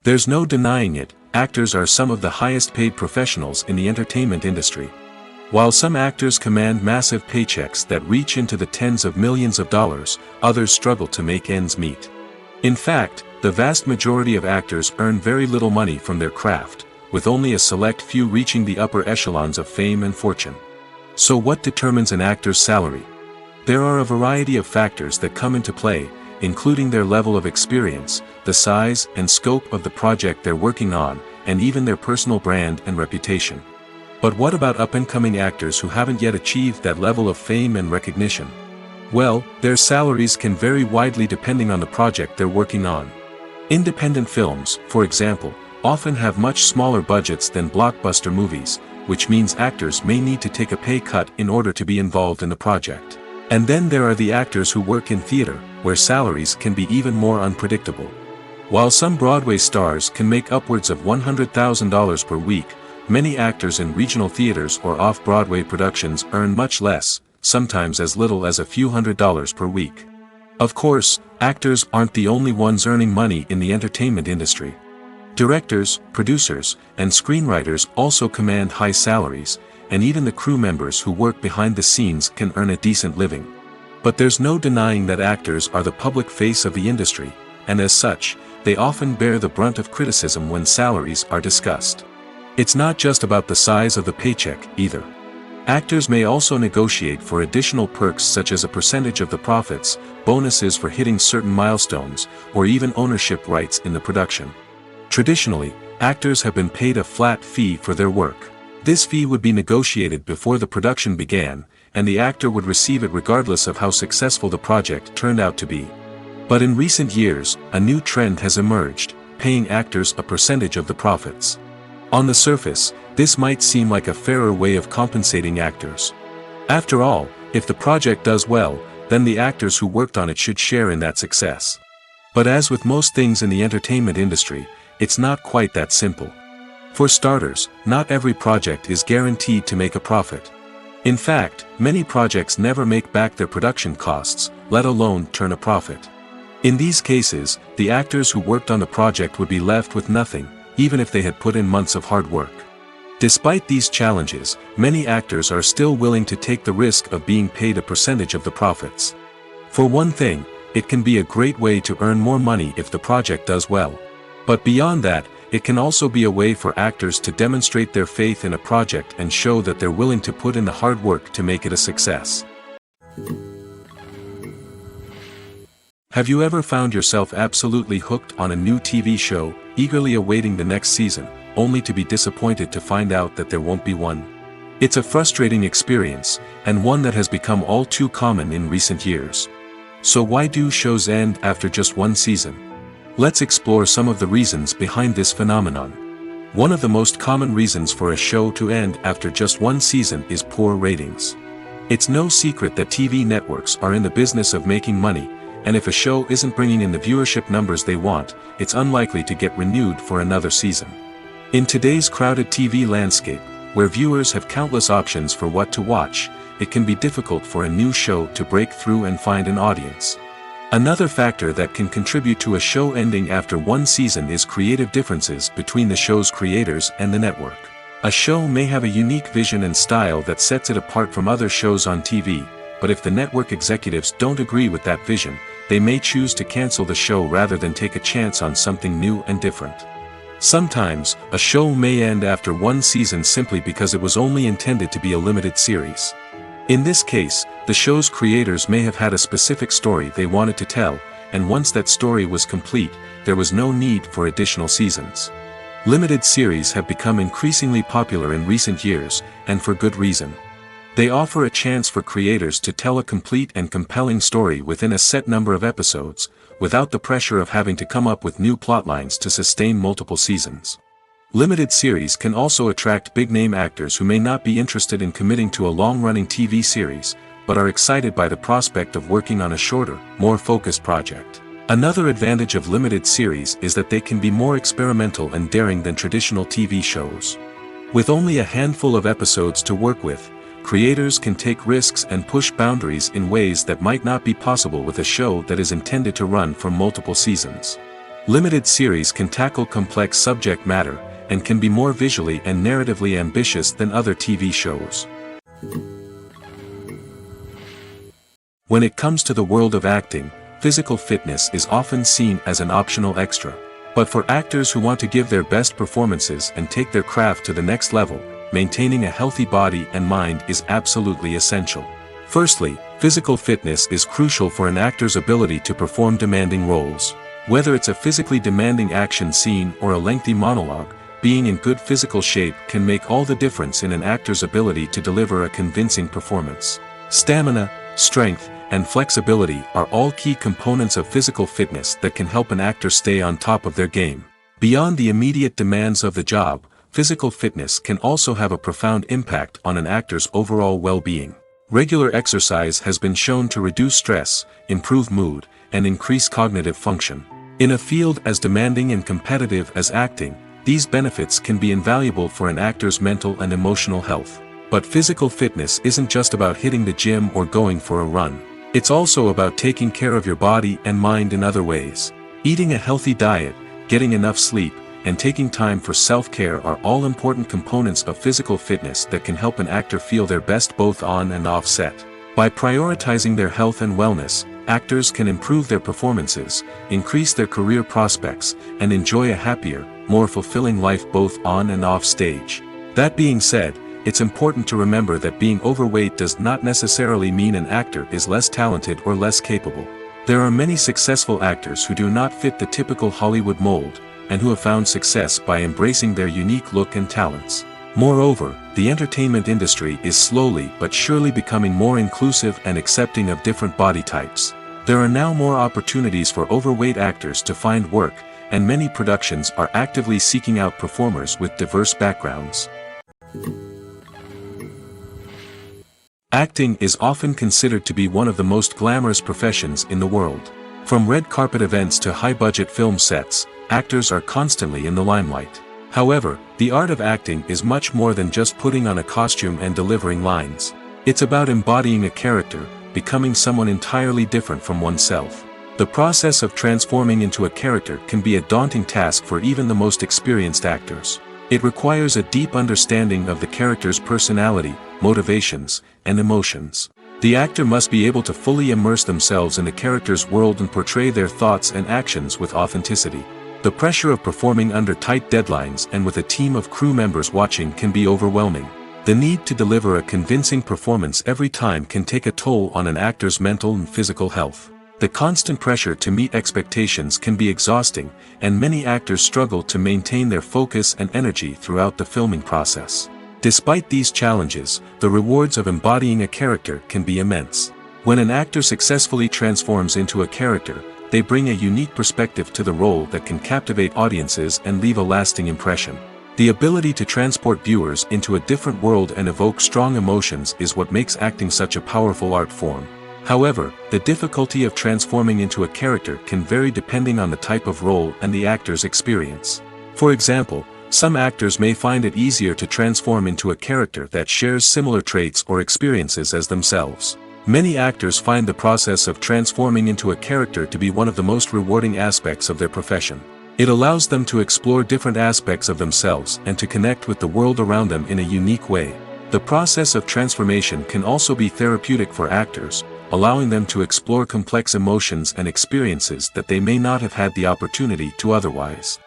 There's no denying it, actors are some of the highest paid professionals in the entertainment industry. While some actors command massive paychecks that reach into the tens of millions of dollars, others struggle to make ends meet. In fact, the vast majority of actors earn very little money from their craft, with only a select few reaching the upper echelons of fame and fortune. So what determines an actor's salary? There are a variety of factors that come into play, including their level of experience, the size and scope of the project they're working on, and even their personal brand and reputation. But what about up-and-coming actors who haven't yet achieved that level of fame and recognition? Well, their salaries can vary widely depending on the project they're working on. Independent films, for example, often have much smaller budgets than blockbuster movies, which means actors may need to take a pay cut in order to be involved in the project. And then there are the actors who work in theater, where salaries can be even more unpredictable. While some Broadway stars can make upwards of $100,000 per week, many actors in regional theaters or off-Broadway productions earn much less, sometimes as little as a few $100s per week. Of course, actors aren't the only ones earning money in the entertainment industry. Directors, producers, and screenwriters also command high salaries, and even the crew members who work behind the scenes can earn a decent living. But there's no denying that actors are the public face of the industry, and as such, they often bear the brunt of criticism when salaries are discussed. It's not just about the size of the paycheck, either. Actors may also negotiate for additional perks such as a percentage of the profits, bonuses for hitting certain milestones, or even ownership rights in the production. Traditionally, actors have been paid a flat fee for their work. This fee would be negotiated before the production began, and the actor would receive it regardless of how successful the project turned out to be. But in recent years, a new trend has emerged, paying actors a percentage of the profits. On the surface, this might seem like a fairer way of compensating actors. After all, if the project does well, then the actors who worked on it should share in that success. But as with most things in the entertainment industry, it's not quite that simple. For starters, not every project is guaranteed to make a profit. In fact, many projects never make back their production costs, let alone turn a profit. In these cases, the actors who worked on the project would be left with nothing, even if they had put in months of hard work. Despite these challenges, many actors are still willing to take the risk of being paid a percentage of the profits. For one thing, it can be a great way to earn more money if the project does well. But beyond that, it can also be a way for actors to demonstrate their faith in a project and show that they're willing to put in the hard work to make it a success. Have you ever found yourself absolutely hooked on a new TV show, eagerly awaiting the next season, only to be disappointed to find out that there won't be one? It's a frustrating experience, and one that has become all too common in recent years. So why do shows end after just one season? Let's explore some of the reasons behind this phenomenon. One of the most common reasons for a show to end after just one season is poor ratings. It's no secret that TV networks are in the business of making money, and if a show isn't bringing in the viewership numbers they want, it's unlikely to get renewed for another season. In today's crowded TV landscape, where viewers have countless options for what to watch, it can be difficult for a new show to break through and find an audience. Another factor that can contribute to a show ending after one season is creative differences between the show's creators and the network. A show may have a unique vision and style that sets it apart from other shows on TV, but if the network executives don't agree with that vision, they may choose to cancel the show rather than take a chance on something new and different. Sometimes, a show may end after one season simply because it was only intended to be a limited series. In this case, the show's creators may have had a specific story they wanted to tell, and once that story was complete, there was no need for additional seasons. Limited series have become increasingly popular in recent years, and for good reason. They offer a chance for creators to tell a complete and compelling story within a set number of episodes, without the pressure of having to come up with new plotlines to sustain multiple seasons. Limited series can also attract big-name actors who may not be interested in committing to a long-running TV series, but are excited by the prospect of working on a shorter, more focused project. Another advantage of limited series is that they can be more experimental and daring than traditional TV shows. With only a handful of episodes to work with, creators can take risks and push boundaries in ways that might not be possible with a show that is intended to run for multiple seasons. Limited series can tackle complex subject matter, and can be more visually and narratively ambitious than other TV shows. When it comes to the world of acting, physical fitness is often seen as an optional extra. But for actors who want to give their best performances and take their craft to the next level, maintaining a healthy body and mind is absolutely essential. Firstly, physical fitness is crucial for an actor's ability to perform demanding roles. Whether it's a physically demanding action scene or a lengthy monologue, being in good physical shape can make all the difference in an actor's ability to deliver a convincing performance. Stamina, strength, and flexibility are all key components of physical fitness that can help an actor stay on top of their game. Beyond the immediate demands of the job, physical fitness can also have a profound impact on an actor's overall well-being. Regular exercise has been shown to reduce stress, improve mood, and increase cognitive function. In a field as demanding and competitive as acting, these benefits can be invaluable for an actor's mental and emotional health. But physical fitness isn't just about hitting the gym or going for a run. It's also about taking care of your body and mind in other ways. Eating a healthy diet, getting enough sleep, and taking time for self-care are all important components of physical fitness that can help an actor feel their best both on and off set. By prioritizing their health and wellness, actors can improve their performances, increase their career prospects, and enjoy a happier, more fulfilling life both on and off stage. That being said, it's important to remember that being overweight does not necessarily mean an actor is less talented or less capable. There are many successful actors who do not fit the typical Hollywood mold, and who have found success by embracing their unique look and talents. Moreover, the entertainment industry is slowly but surely becoming more inclusive and accepting of different body types. There are now more opportunities for overweight actors to find work, and many productions are actively seeking out performers with diverse backgrounds. Acting is often considered to be one of the most glamorous professions in the world. From red carpet events to high-budget film sets, actors are constantly in the limelight. However, the art of acting is much more than just putting on a costume and delivering lines. It's about embodying a character, becoming someone entirely different from oneself. The process of transforming into a character can be a daunting task for even the most experienced actors. It requires a deep understanding of the character's personality, motivations, and emotions. The actor must be able to fully immerse themselves in the character's world and portray their thoughts and actions with authenticity. The pressure of performing under tight deadlines and with a team of crew members watching can be overwhelming. The need to deliver a convincing performance every time can take a toll on an actor's mental and physical health. The constant pressure to meet expectations can be exhausting, and many actors struggle to maintain their focus and energy throughout the filming process. Despite these challenges, the rewards of embodying a character can be immense. When an actor successfully transforms into a character, they bring a unique perspective to the role that can captivate audiences and leave a lasting impression. The ability to transport viewers into a different world and evoke strong emotions is what makes acting such a powerful art form. However, the difficulty of transforming into a character can vary depending on the type of role and the actor's experience. For example, some actors may find it easier to transform into a character that shares similar traits or experiences as themselves. Many actors find the process of transforming into a character to be one of the most rewarding aspects of their profession. It allows them to explore different aspects of themselves and to connect with the world around them in a unique way. The process of transformation can also be therapeutic for actors, allowing them to explore complex emotions and experiences that they may not have had the opportunity to otherwise.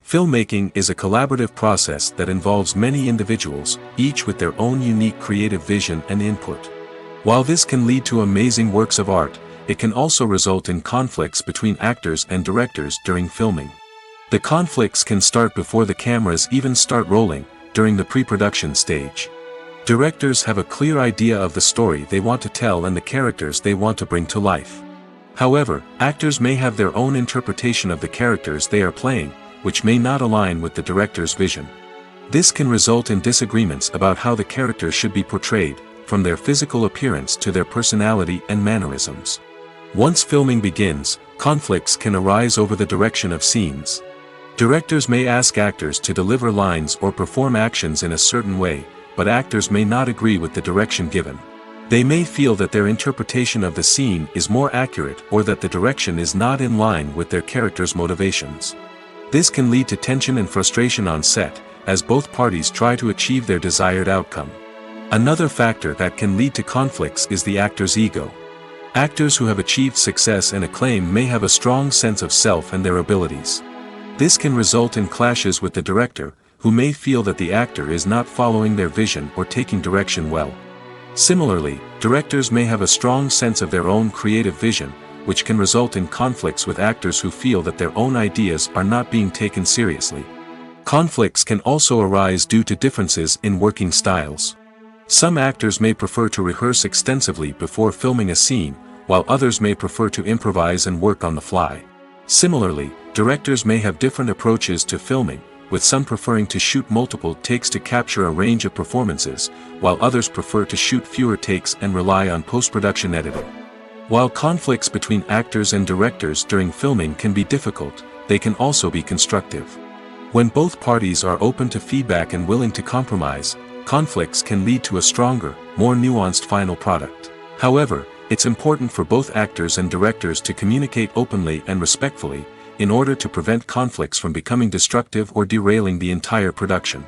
Filmmaking is a collaborative process that involves many individuals, each with their own unique creative vision and input. While this can lead to amazing works of art, it can also result in conflicts between actors and directors during filming. The conflicts can start before the cameras even start rolling, during the pre-production stage. Directors have a clear idea of the story they want to tell and the characters they want to bring to life. However, actors may have their own interpretation of the characters they are playing, which may not align with the director's vision. This can result in disagreements about how the characters should be portrayed, from their physical appearance to their personality and mannerisms. Once filming begins, conflicts can arise over the direction of scenes. Directors may ask actors to deliver lines or perform actions in a certain way, but actors may not agree with the direction given. They may feel that their interpretation of the scene is more accurate or that the direction is not in line with their character's motivations. This can lead to tension and frustration on set, as both parties try to achieve their desired outcome. Another factor that can lead to conflicts is the actor's ego. Actors who have achieved success and acclaim may have a strong sense of self and their abilities. This can result in clashes with the director, who may feel that the actor is not following their vision or taking direction well. Similarly, directors may have a strong sense of their own creative vision, which can result in conflicts with actors who feel that their own ideas are not being taken seriously. Conflicts can also arise due to differences in working styles. Some actors may prefer to rehearse extensively before filming a scene, while others may prefer to improvise and work on the fly. Similarly, directors may have different approaches to filming, with some preferring to shoot multiple takes to capture a range of performances, while others prefer to shoot fewer takes and rely on post-production editing. While conflicts between actors and directors during filming can be difficult, they can also be constructive. When both parties are open to feedback and willing to compromise, conflicts can lead to a stronger, more nuanced final product. However, it's important for both actors and directors to communicate openly and respectfully, in order to prevent conflicts from becoming destructive or derailing the entire production.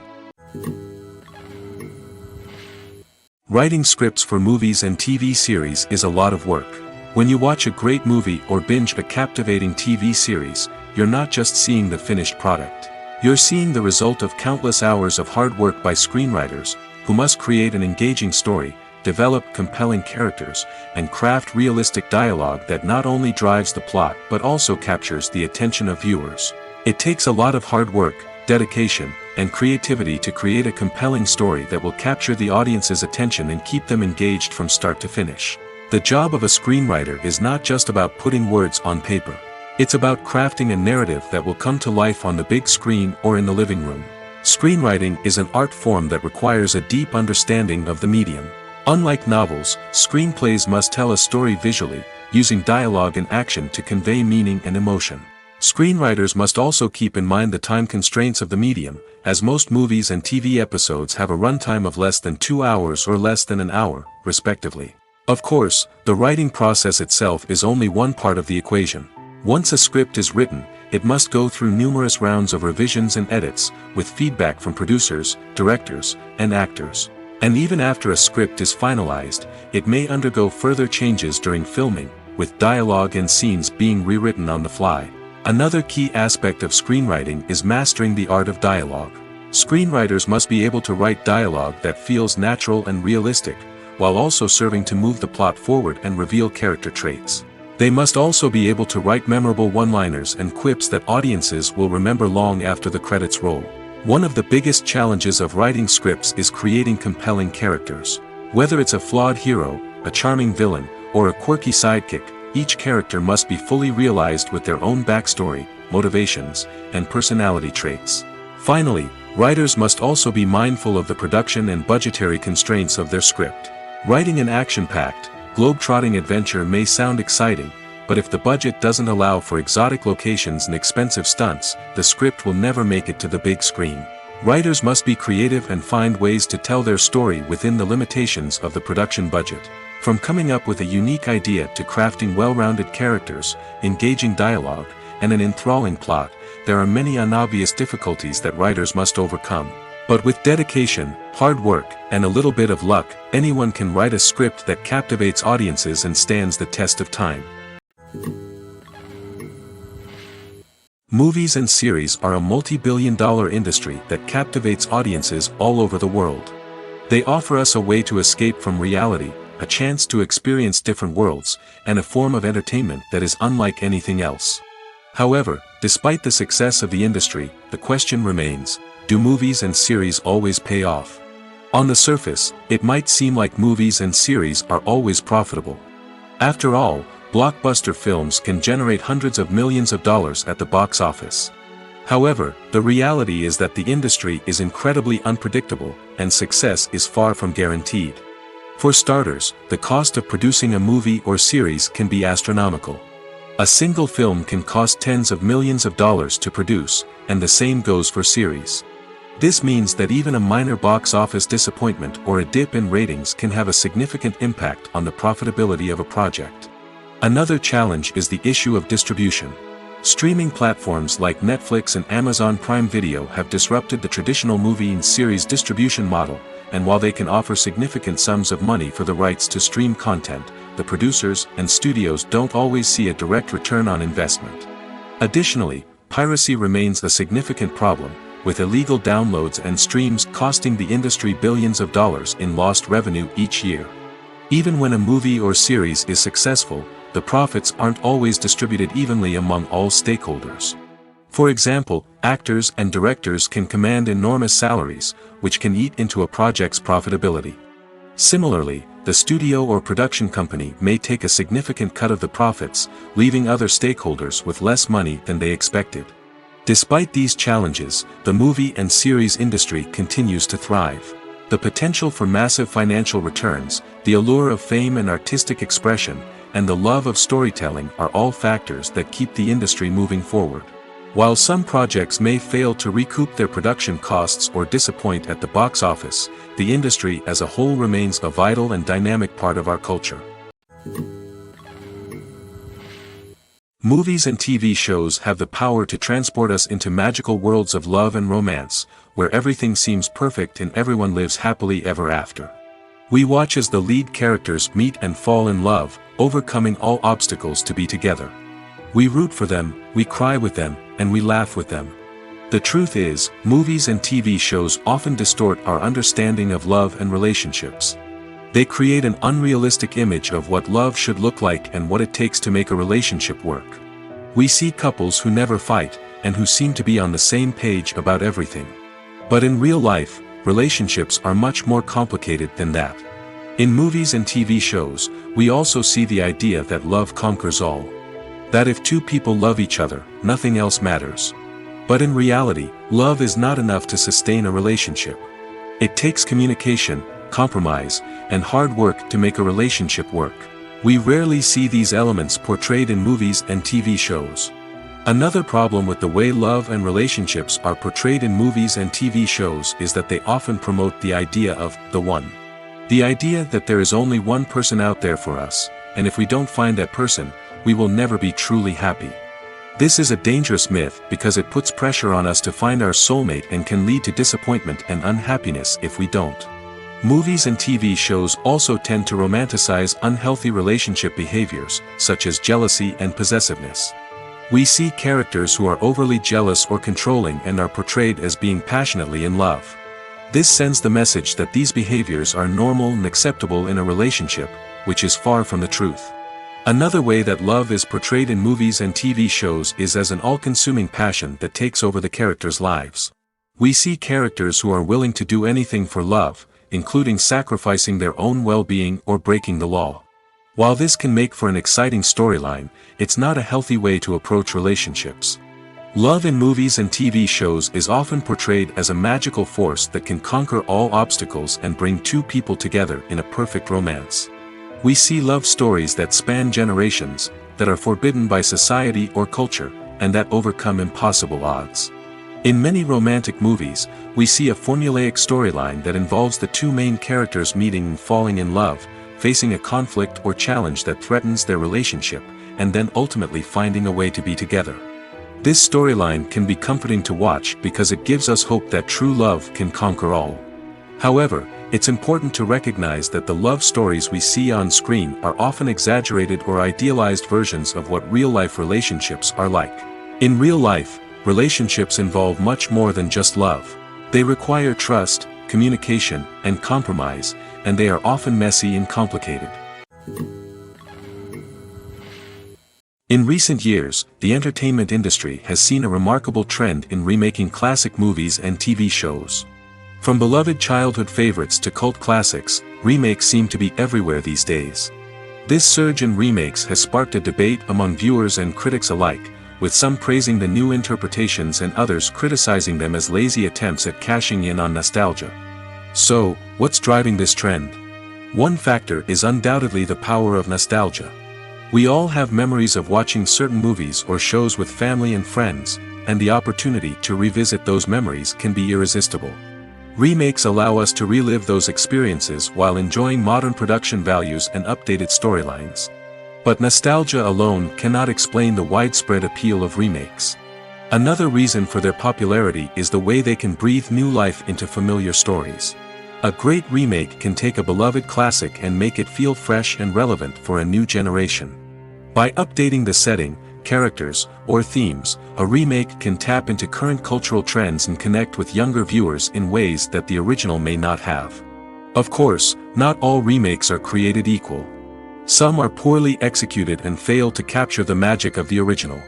Writing scripts for movies and TV series is a lot of work. When you watch a great movie or binge a captivating TV series, you're not just seeing the finished product. You're seeing the result of countless hours of hard work by screenwriters, who must create an engaging story, develop compelling characters, and craft realistic dialogue that not only drives the plot but also captures the attention of viewers. It takes a lot of hard work, dedication, and creativity to create a compelling story that will capture the audience's attention and keep them engaged from start to finish. The job of a screenwriter is not just about putting words on paper. It's about crafting a narrative that will come to life on the big screen or in the living room. Screenwriting is an art form that requires a deep understanding of the medium. Unlike novels, screenplays must tell a story visually, using dialogue and action to convey meaning and emotion. Screenwriters must also keep in mind the time constraints of the medium, as most movies and TV episodes have a runtime of less than 2 hours or less than an hour, respectively. Of course, the writing process itself is only one part of the equation. Once a script is written, it must go through numerous rounds of revisions and edits, with feedback from producers, directors, and actors. And even after a script is finalized, it may undergo further changes during filming, with dialogue and scenes being rewritten on the fly. Another key aspect of screenwriting is mastering the art of dialogue. Screenwriters must be able to write dialogue that feels natural and realistic, while also serving to move the plot forward and reveal character traits. They must also be able to write memorable one-liners and quips that audiences will remember long after the credits roll. One of the biggest challenges of writing scripts is creating compelling characters. Whether it's a flawed hero, a charming villain, or a quirky sidekick, each character must be fully realized with their own backstory, motivations, and personality traits. Finally, writers must also be mindful of the production and budgetary constraints of their script. Writing an action-packed, globe-trotting adventure may sound exciting, but if the budget doesn't allow for exotic locations and expensive stunts, the script will never make it to the big screen. Writers must be creative and find ways to tell their story within the limitations of the production budget. From coming up with a unique idea to crafting well-rounded characters, engaging dialogue, and an enthralling plot, there are many unobvious difficulties that writers must overcome. But with dedication, hard work, and a little bit of luck, anyone can write a script that captivates audiences and stands the test of time. Movies and series are a multi-billion-dollar industry that captivates audiences all over the world. They offer us a way to escape from reality, a chance to experience different worlds, and a form of entertainment that is unlike anything else. However, despite the success of the industry, the question remains, do movies and series always pay off? On the surface, it might seem like movies and series are always profitable. After all, blockbuster films can generate hundreds of millions of dollars at the box office. However, the reality is that the industry is incredibly unpredictable, and success is far from guaranteed. For starters, the cost of producing a movie or series can be astronomical. A single film can cost tens of millions of dollars to produce, and the same goes for series. This means that even a minor box office disappointment or a dip in ratings can have a significant impact on the profitability of a project. Another challenge is the issue of distribution. Streaming platforms like Netflix and Amazon Prime Video have disrupted the traditional movie and series distribution model, and while they can offer significant sums of money for the rights to stream content, the producers and studios don't always see a direct return on investment. Additionally, piracy remains a significant problem, with illegal downloads and streams costing the industry billions of dollars in lost revenue each year. Even when a movie or series is successful, the profits aren't always distributed evenly among all stakeholders. For example, actors and directors can command enormous salaries, which can eat into a project's profitability. Similarly, the studio or production company may take a significant cut of the profits, leaving other stakeholders with less money than they expected. Despite these challenges, the movie and series industry continues to thrive. The potential for massive financial returns, the allure of fame and artistic expression, and the love of storytelling are all factors that keep the industry moving forward. While some projects may fail to recoup their production costs or disappoint at the box office, the industry as a whole remains a vital and dynamic part of our culture. Movies and TV shows have the power to transport us into magical worlds of love and romance, where everything seems perfect and everyone lives happily ever after. We watch as the lead characters meet and fall in love, overcoming all obstacles to be together. We root for them, we cry with them, and we laugh with them. The truth is, movies and TV shows often distort our understanding of love and relationships. They create an unrealistic image of what love should look like and what it takes to make a relationship work. We see couples who never fight, and who seem to be on the same page about everything. But in real life, relationships are much more complicated than that. In movies and TV shows, we also see the idea that love conquers all. That if two people love each other, nothing else matters. But in reality, love is not enough to sustain a relationship. It takes communication, compromise, and hard work to make a relationship work. We rarely see these elements portrayed in movies and TV shows. Another problem with the way love and relationships are portrayed in movies and TV shows is that they often promote the idea of the one. The idea that there is only one person out there for us, and if we don't find that person, we will never be truly happy. This is a dangerous myth because it puts pressure on us to find our soulmate and can lead to disappointment and unhappiness if we don't. Movies and TV shows also tend to romanticize unhealthy relationship behaviors, such as jealousy and possessiveness. We see characters who are overly jealous or controlling and are portrayed as being passionately in love. This sends the message that these behaviors are normal and acceptable in a relationship, which is far from the truth. Another way that love is portrayed in movies and TV shows is as an all-consuming passion that takes over the characters' lives. We see characters who are willing to do anything for love, including sacrificing their own well-being or breaking the law. While this can make for an exciting storyline, it's not a healthy way to approach relationships. Love in movies and TV shows is often portrayed as a magical force that can conquer all obstacles and bring two people together in a perfect romance. We see love stories that span generations, that are forbidden by society or culture, and that overcome impossible odds. In many romantic movies, we see a formulaic storyline that involves the two main characters meeting and falling in love, facing a conflict or challenge that threatens their relationship, and then ultimately finding a way to be together. This storyline can be comforting to watch because it gives us hope that true love can conquer all. However, it's important to recognize that the love stories we see on screen are often exaggerated or idealized versions of what real-life relationships are like. In real life, relationships involve much more than just love. They require trust, communication, and compromise, and they are often messy and complicated. In recent years, the entertainment industry has seen a remarkable trend in remaking classic movies and TV shows. From beloved childhood favorites to cult classics, remakes seem to be everywhere these days. This surge in remakes has sparked a debate among viewers and critics alike, with some praising the new interpretations and others criticizing them as lazy attempts at cashing in on nostalgia. So, what's driving this trend? One factor is undoubtedly the power of nostalgia. We all have memories of watching certain movies or shows with family and friends, and the opportunity to revisit those memories can be irresistible. Remakes allow us to relive those experiences while enjoying modern production values and updated storylines. But nostalgia alone cannot explain the widespread appeal of remakes. Another reason for their popularity is the way they can breathe new life into familiar stories. A great remake can take a beloved classic and make it feel fresh and relevant for a new generation. By updating the setting, characters, or themes, a remake can tap into current cultural trends and connect with younger viewers in ways that the original may not have. Of course, not all remakes are created equal. Some are poorly executed and fail to capture the magic of the original.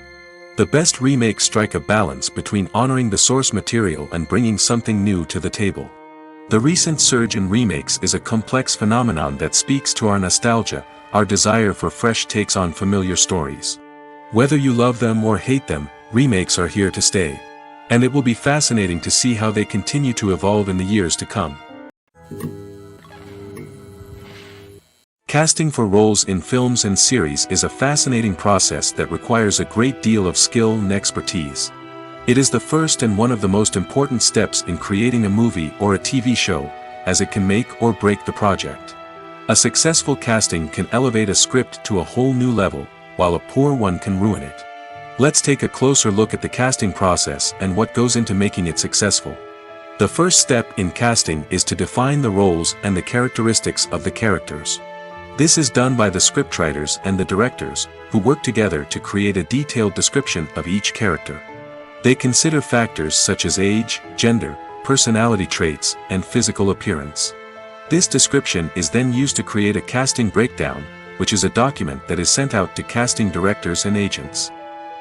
The best remakes strike a balance between honoring the source material and bringing something new to the table. The recent surge in remakes is a complex phenomenon that speaks to our nostalgia, our desire for fresh takes on familiar stories. Whether you love them or hate them, remakes are here to stay. And it will be fascinating to see how they continue to evolve in the years to come. Casting for roles in films and series is a fascinating process that requires a great deal of skill and expertise. It is the first and one of the most important steps in creating a movie or a TV show, as it can make or break the project. A successful casting can elevate a script to a whole new level, while a poor one can ruin it. Let's take a closer look at the casting process and what goes into making it successful. The first step in casting is to define the roles and the characteristics of the characters. This is done by the scriptwriters and the directors, who work together to create a detailed description of each character. They consider factors such as age, gender, personality traits, and physical appearance. This description is then used to create a casting breakdown, which is a document that is sent out to casting directors and agents.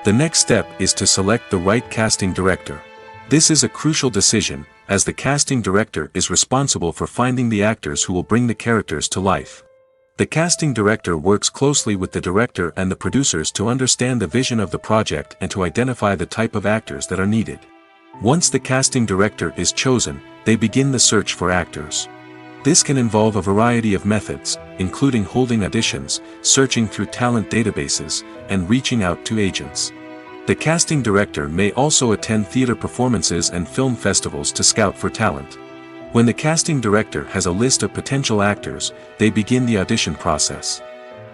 The next step is to select the right casting director. This is a crucial decision, as the casting director is responsible for finding the actors who will bring the characters to life. The casting director works closely with the director and the producers to understand the vision of the project and to identify the type of actors that are needed. Once the casting director is chosen, they begin the search for actors. This can involve a variety of methods, including holding auditions, searching through talent databases, and reaching out to agents. The casting director may also attend theater performances and film festivals to scout for talent. When the casting director has a list of potential actors, they begin the audition process.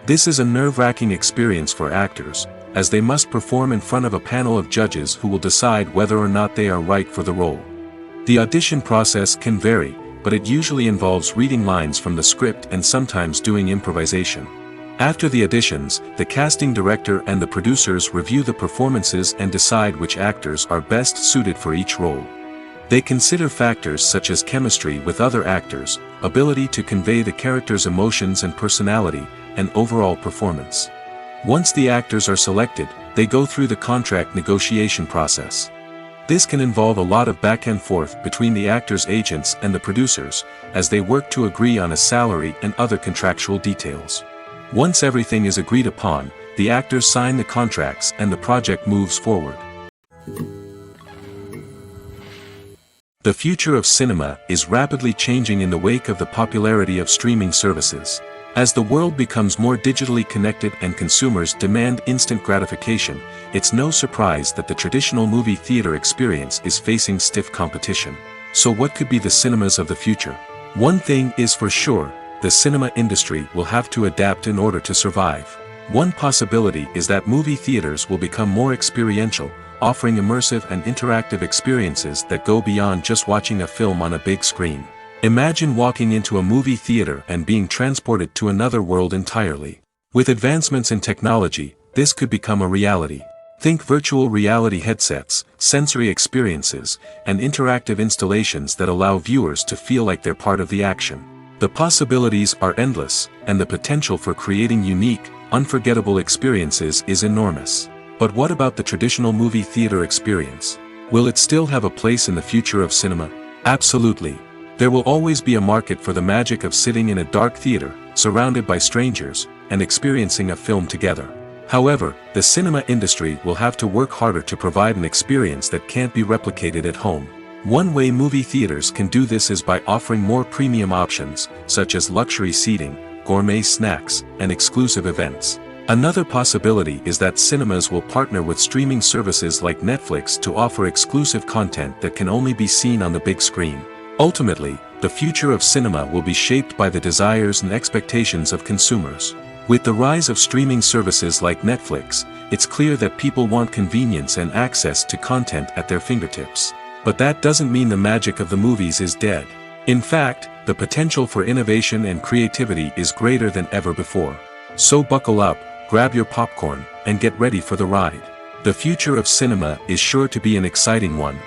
This is a nerve-wracking experience for actors, as they must perform in front of a panel of judges who will decide whether or not they are right for the role. The audition process can vary, but it usually involves reading lines from the script and sometimes doing improvisation. After the auditions, the casting director and the producers review the performances and decide which actors are best suited for each role. They consider factors such as chemistry with other actors, ability to convey the character's emotions and personality, and overall performance. Once the actors are selected, they go through the contract negotiation process. This can involve a lot of back and forth between the actors' agents and the producers, as they work to agree on a salary and other contractual details. Once everything is agreed upon, the actors sign the contracts and the project moves forward. The future of cinema is rapidly changing in the wake of the popularity of streaming services. As the world becomes more digitally connected and consumers demand instant gratification, it's no surprise that the traditional movie theater experience is facing stiff competition. So what could be the cinemas of the future? One thing is for sure, the cinema industry will have to adapt in order to survive. One possibility is that movie theaters will become more experiential, offering immersive and interactive experiences that go beyond just watching a film on a big screen. Imagine walking into a movie theater and being transported to another world entirely. With advancements in technology, this could become a reality. Think virtual reality headsets, sensory experiences, and interactive installations that allow viewers to feel like they're part of the action. The possibilities are endless, and the potential for creating unique, unforgettable experiences is enormous. But what about the traditional movie theater experience? Will it still have a place in the future of cinema? Absolutely. There will always be a market for the magic of sitting in a dark theater, surrounded by strangers, and experiencing a film together. However, the cinema industry will have to work harder to provide an experience that can't be replicated at home. One way movie theaters can do this is by offering more premium options, such as luxury seating, gourmet snacks, and exclusive events. Another possibility is that cinemas will partner with streaming services like Netflix to offer exclusive content that can only be seen on the big screen. Ultimately, the future of cinema will be shaped by the desires and expectations of consumers. With the rise of streaming services like Netflix, it's clear that people want convenience and access to content at their fingertips. But that doesn't mean the magic of the movies is dead. In fact, the potential for innovation and creativity is greater than ever before. So buckle up, grab your popcorn, and get ready for the ride. The future of cinema is sure to be an exciting one.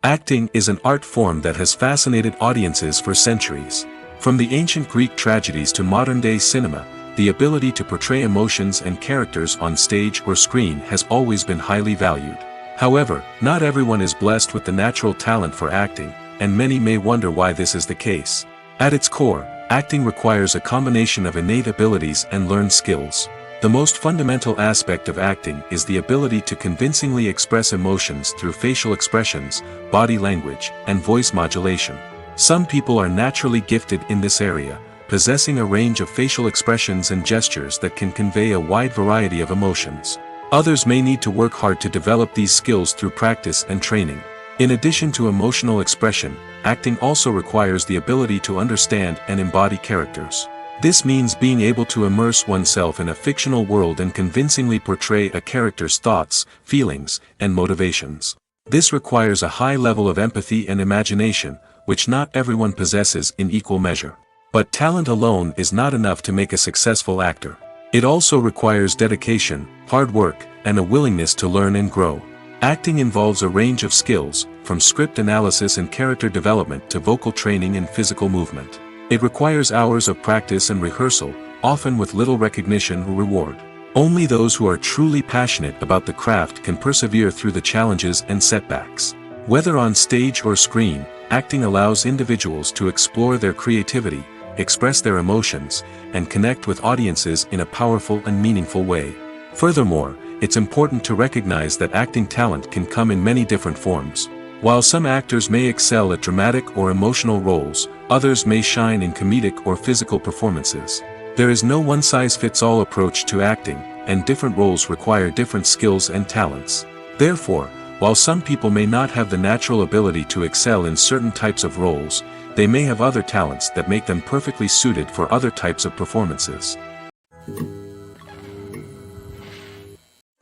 Acting is an art form that has fascinated audiences for centuries. From the ancient Greek tragedies to modern-day cinema, the ability to portray emotions and characters on stage or screen has always been highly valued. However, not everyone is blessed with the natural talent for acting, and many may wonder why this is the case. At its core, acting requires a combination of innate abilities and learned skills. The most fundamental aspect of acting is the ability to convincingly express emotions through facial expressions, body language, and voice modulation. Some people are naturally gifted in this area, possessing a range of facial expressions and gestures that can convey a wide variety of emotions. Others may need to work hard to develop these skills through practice and training. In addition to emotional expression, acting also requires the ability to understand and embody characters. This means being able to immerse oneself in a fictional world and convincingly portray a character's thoughts, feelings, and motivations. This requires a high level of empathy and imagination, which not everyone possesses in equal measure. But talent alone is not enough to make a successful actor. It also requires dedication, hard work, and a willingness to learn and grow. Acting involves a range of skills, from script analysis and character development to vocal training and physical movement. It requires hours of practice and rehearsal, often with little recognition or reward. Only those who are truly passionate about the craft can persevere through the challenges and setbacks. Whether on stage or screen, acting allows individuals to explore their creativity, express their emotions, and connect with audiences in a powerful and meaningful way. Furthermore, it's important to recognize that acting talent can come in many different forms. While some actors may excel at dramatic or emotional roles, others may shine in comedic or physical performances. There is no one-size-fits-all approach to acting, and different roles require different skills and talents. Therefore, while some people may not have the natural ability to excel in certain types of roles, they may have other talents that make them perfectly suited for other types of performances.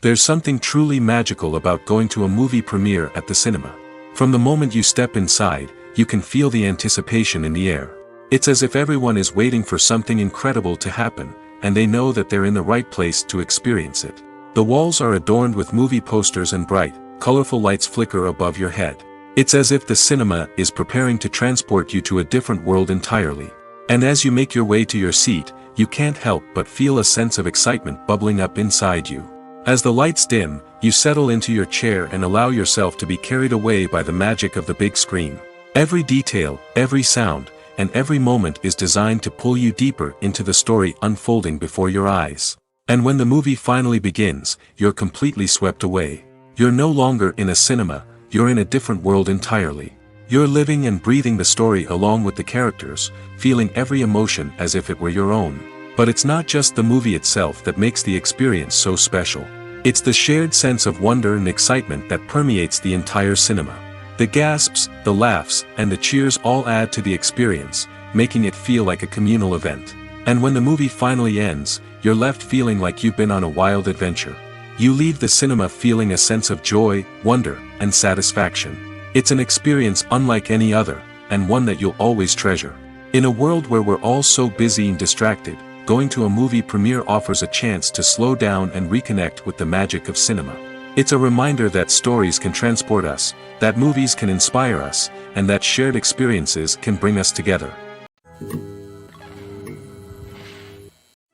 There's something truly magical about going to a movie premiere at the cinema. From the moment you step inside, you can feel the anticipation in the air. It's as if everyone is waiting for something incredible to happen, and they know that they're in the right place to experience it. The walls are adorned with movie posters and bright, colorful lights flicker above your head. It's as if the cinema is preparing to transport you to a different world entirely. And as you make your way to your seat, you can't help but feel a sense of excitement bubbling up inside you. As the lights dim, you settle into your chair and allow yourself to be carried away by the magic of the big screen. Every detail, every sound, and every moment is designed to pull you deeper into the story unfolding before your eyes. And when the movie finally begins, you're completely swept away. You're no longer in a cinema, you're in a different world entirely. You're living and breathing the story along with the characters, feeling every emotion as if it were your own. But it's not just the movie itself that makes the experience so special. It's the shared sense of wonder and excitement that permeates the entire cinema. The gasps, the laughs, and the cheers all add to the experience, making it feel like a communal event. And when the movie finally ends, you're left feeling like you've been on a wild adventure. You leave the cinema feeling a sense of joy, wonder, and satisfaction. It's an experience unlike any other, and one that you'll always treasure. In a world where we're all so busy and distracted, going to a movie premiere offers a chance to slow down and reconnect with the magic of cinema. It's a reminder that stories can transport us, that movies can inspire us, and that shared experiences can bring us together.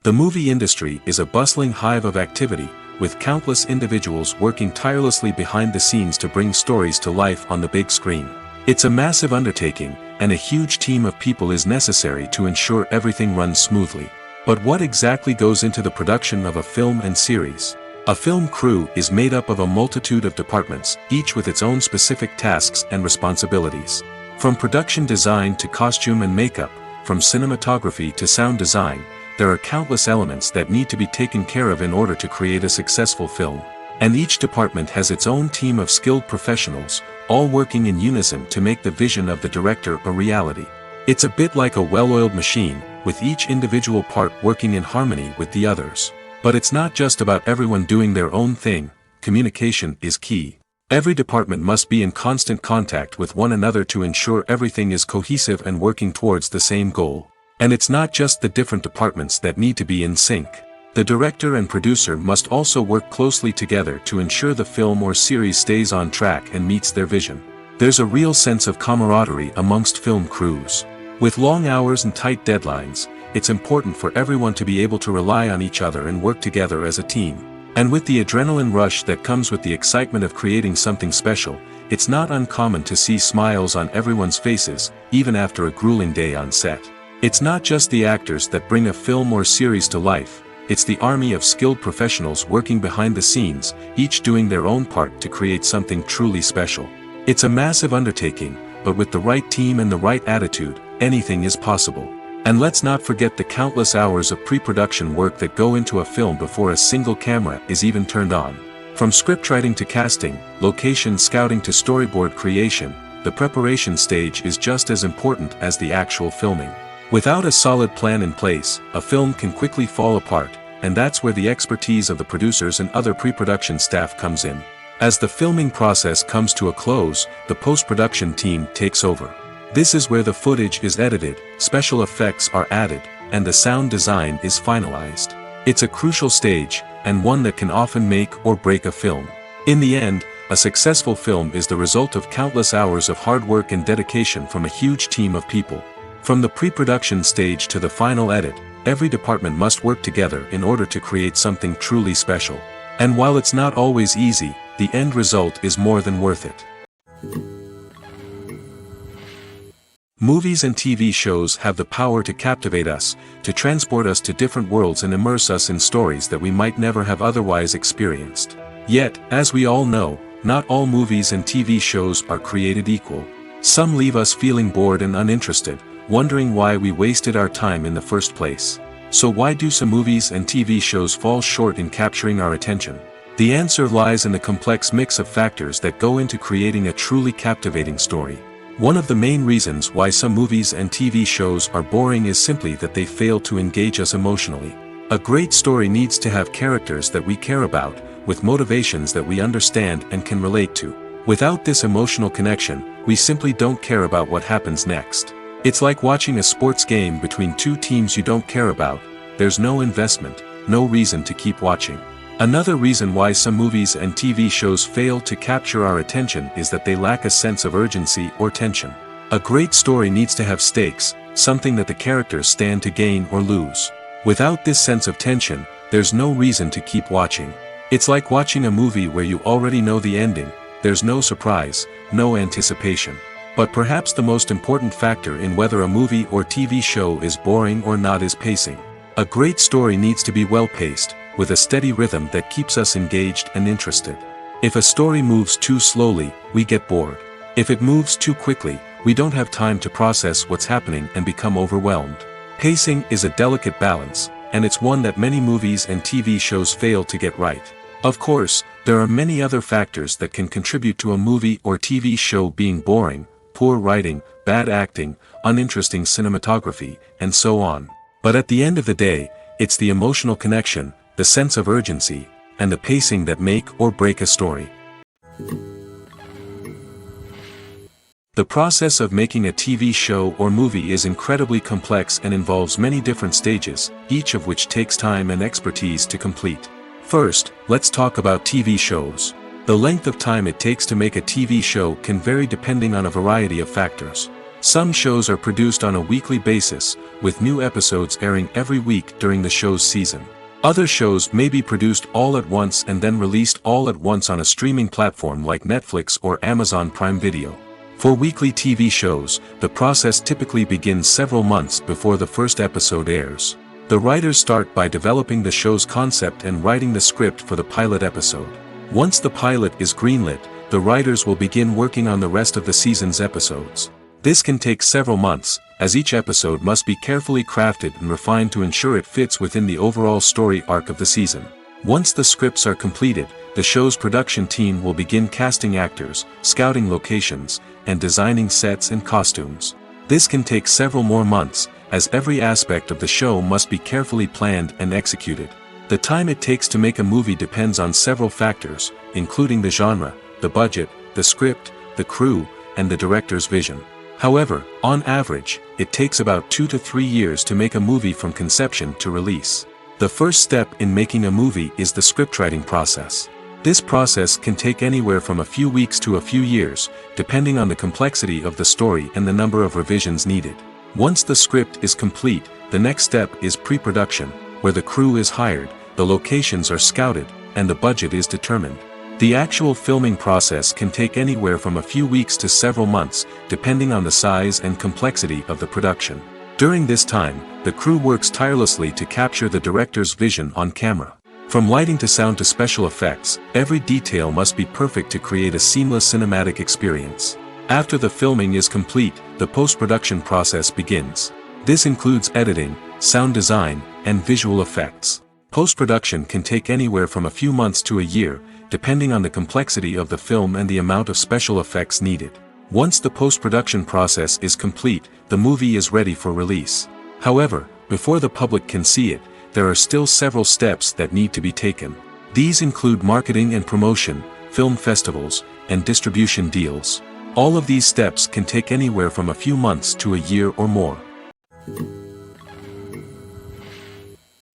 The movie industry is a bustling hive of activity, with countless individuals working tirelessly behind the scenes to bring stories to life on the big screen. It's a massive undertaking, and a huge team of people is necessary to ensure everything runs smoothly. But what exactly goes into the production of a film and series? A film crew is made up of a multitude of departments, each with its own specific tasks and responsibilities. From production design to costume and makeup, from cinematography to sound design, there are countless elements that need to be taken care of in order to create a successful film. And each department has its own team of skilled professionals, all working in unison to make the vision of the director a reality. It's a bit like a well-oiled machine, with each individual part working in harmony with the others. But it's not just about everyone doing their own thing, communication is key. Every department must be in constant contact with one another to ensure everything is cohesive and working towards the same goal. And it's not just the different departments that need to be in sync. The director and producer must also work closely together to ensure the film or series stays on track and meets their vision. There's a real sense of camaraderie amongst film crews. With long hours and tight deadlines, it's important for everyone to be able to rely on each other and work together as a team. And with the adrenaline rush that comes with the excitement of creating something special, it's not uncommon to see smiles on everyone's faces, even after a grueling day on set. It's not just the actors that bring a film or series to life, it's the army of skilled professionals working behind the scenes, each doing their own part to create something truly special. It's a massive undertaking, but with the right team and the right attitude, anything is possible. And let's not forget the countless hours of pre-production work that go into a film before a single camera is even turned on. From scriptwriting to casting, location scouting to storyboard creation, the preparation stage is just as important as the actual filming. Without a solid plan in place, a film can quickly fall apart, and that's where the expertise of the producers and other pre-production staff comes in. As the filming process comes to a close, the post-production team takes over. This is where the footage is edited, special effects are added, and the sound design is finalized. It's a crucial stage, and one that can often make or break a film. In the end, a successful film is the result of countless hours of hard work and dedication from a huge team of people. From the pre-production stage to the final edit, every department must work together in order to create something truly special. And while it's not always easy, the end result is more than worth it. Movies and TV shows have the power to captivate us, to transport us to different worlds and immerse us in stories that we might never have otherwise experienced. Yet, as we all know, not all movies and TV shows are created equal. Some leave us feeling bored and uninterested, wondering why we wasted our time in the first place. So why do some movies and TV shows fall short in capturing our attention? The answer lies in the complex mix of factors that go into creating a truly captivating story. One of the main reasons why some movies and TV shows are boring is simply that they fail to engage us emotionally. A great story needs to have characters that we care about, with motivations that we understand and can relate to. Without this emotional connection, we simply don't care about what happens next. It's like watching a sports game between two teams you don't care about. There's no investment, no reason to keep watching. Another reason why some movies and TV shows fail to capture our attention is that they lack a sense of urgency or tension. A great story needs to have stakes, something that the characters stand to gain or lose. Without this sense of tension, there's no reason to keep watching. It's like watching a movie where you already know the ending, there's no surprise, no anticipation. But perhaps the most important factor in whether a movie or TV show is boring or not is pacing. A great story needs to be well paced, with a steady rhythm that keeps us engaged and interested. If a story moves too slowly, we get bored. If it moves too quickly, we don't have time to process what's happening and become overwhelmed. Pacing is a delicate balance, and it's one that many movies and TV shows fail to get right. Of course, there are many other factors that can contribute to a movie or TV show being boring: poor writing, bad acting, uninteresting cinematography, and so on. But at the end of the day, it's the emotional connection, the sense of urgency, and the pacing that make or break a story. The process of making a TV show or movie is incredibly complex and involves many different stages, each of which takes time and expertise to complete. First, let's talk about TV shows. The length of time it takes to make a TV show can vary depending on a variety of factors. Some shows are produced on a weekly basis, with new episodes airing every week during the show's season. Other shows may be produced all at once and then released all at once on a streaming platform like Netflix or Amazon Prime Video. For weekly TV shows, the process typically begins several months before the first episode airs. The writers start by developing the show's concept and writing the script for the pilot episode. Once the pilot is greenlit, the writers will begin working on the rest of the season's episodes. This can take several months, as each episode must be carefully crafted and refined to ensure it fits within the overall story arc of the season. Once the scripts are completed, the show's production team will begin casting actors, scouting locations, and designing sets and costumes. This can take several more months, as every aspect of the show must be carefully planned and executed. The time it takes to make a movie depends on several factors, including the genre, the budget, the script, the crew, and the director's vision. However, on average, it takes about 2 to 3 years to make a movie from conception to release. The first step in making a movie is the scriptwriting process. This process can take anywhere from a few weeks to a few years, depending on the complexity of the story and the number of revisions needed. Once the script is complete, the next step is pre-production, where the crew is hired, the locations are scouted, and the budget is determined. The actual filming process can take anywhere from a few weeks to several months, depending on the size and complexity of the production. During this time, the crew works tirelessly to capture the director's vision on camera. From lighting to sound to special effects, every detail must be perfect to create a seamless cinematic experience. After the filming is complete, the post-production process begins. This includes editing, sound design, and visual effects. Post-production can take anywhere from a few months to a year, depending on the complexity of the film and the amount of special effects needed. Once the post-production process is complete, the movie is ready for release. However, before the public can see it, there are still several steps that need to be taken. These include marketing and promotion, film festivals, and distribution deals. All of these steps can take anywhere from a few months to a year or more.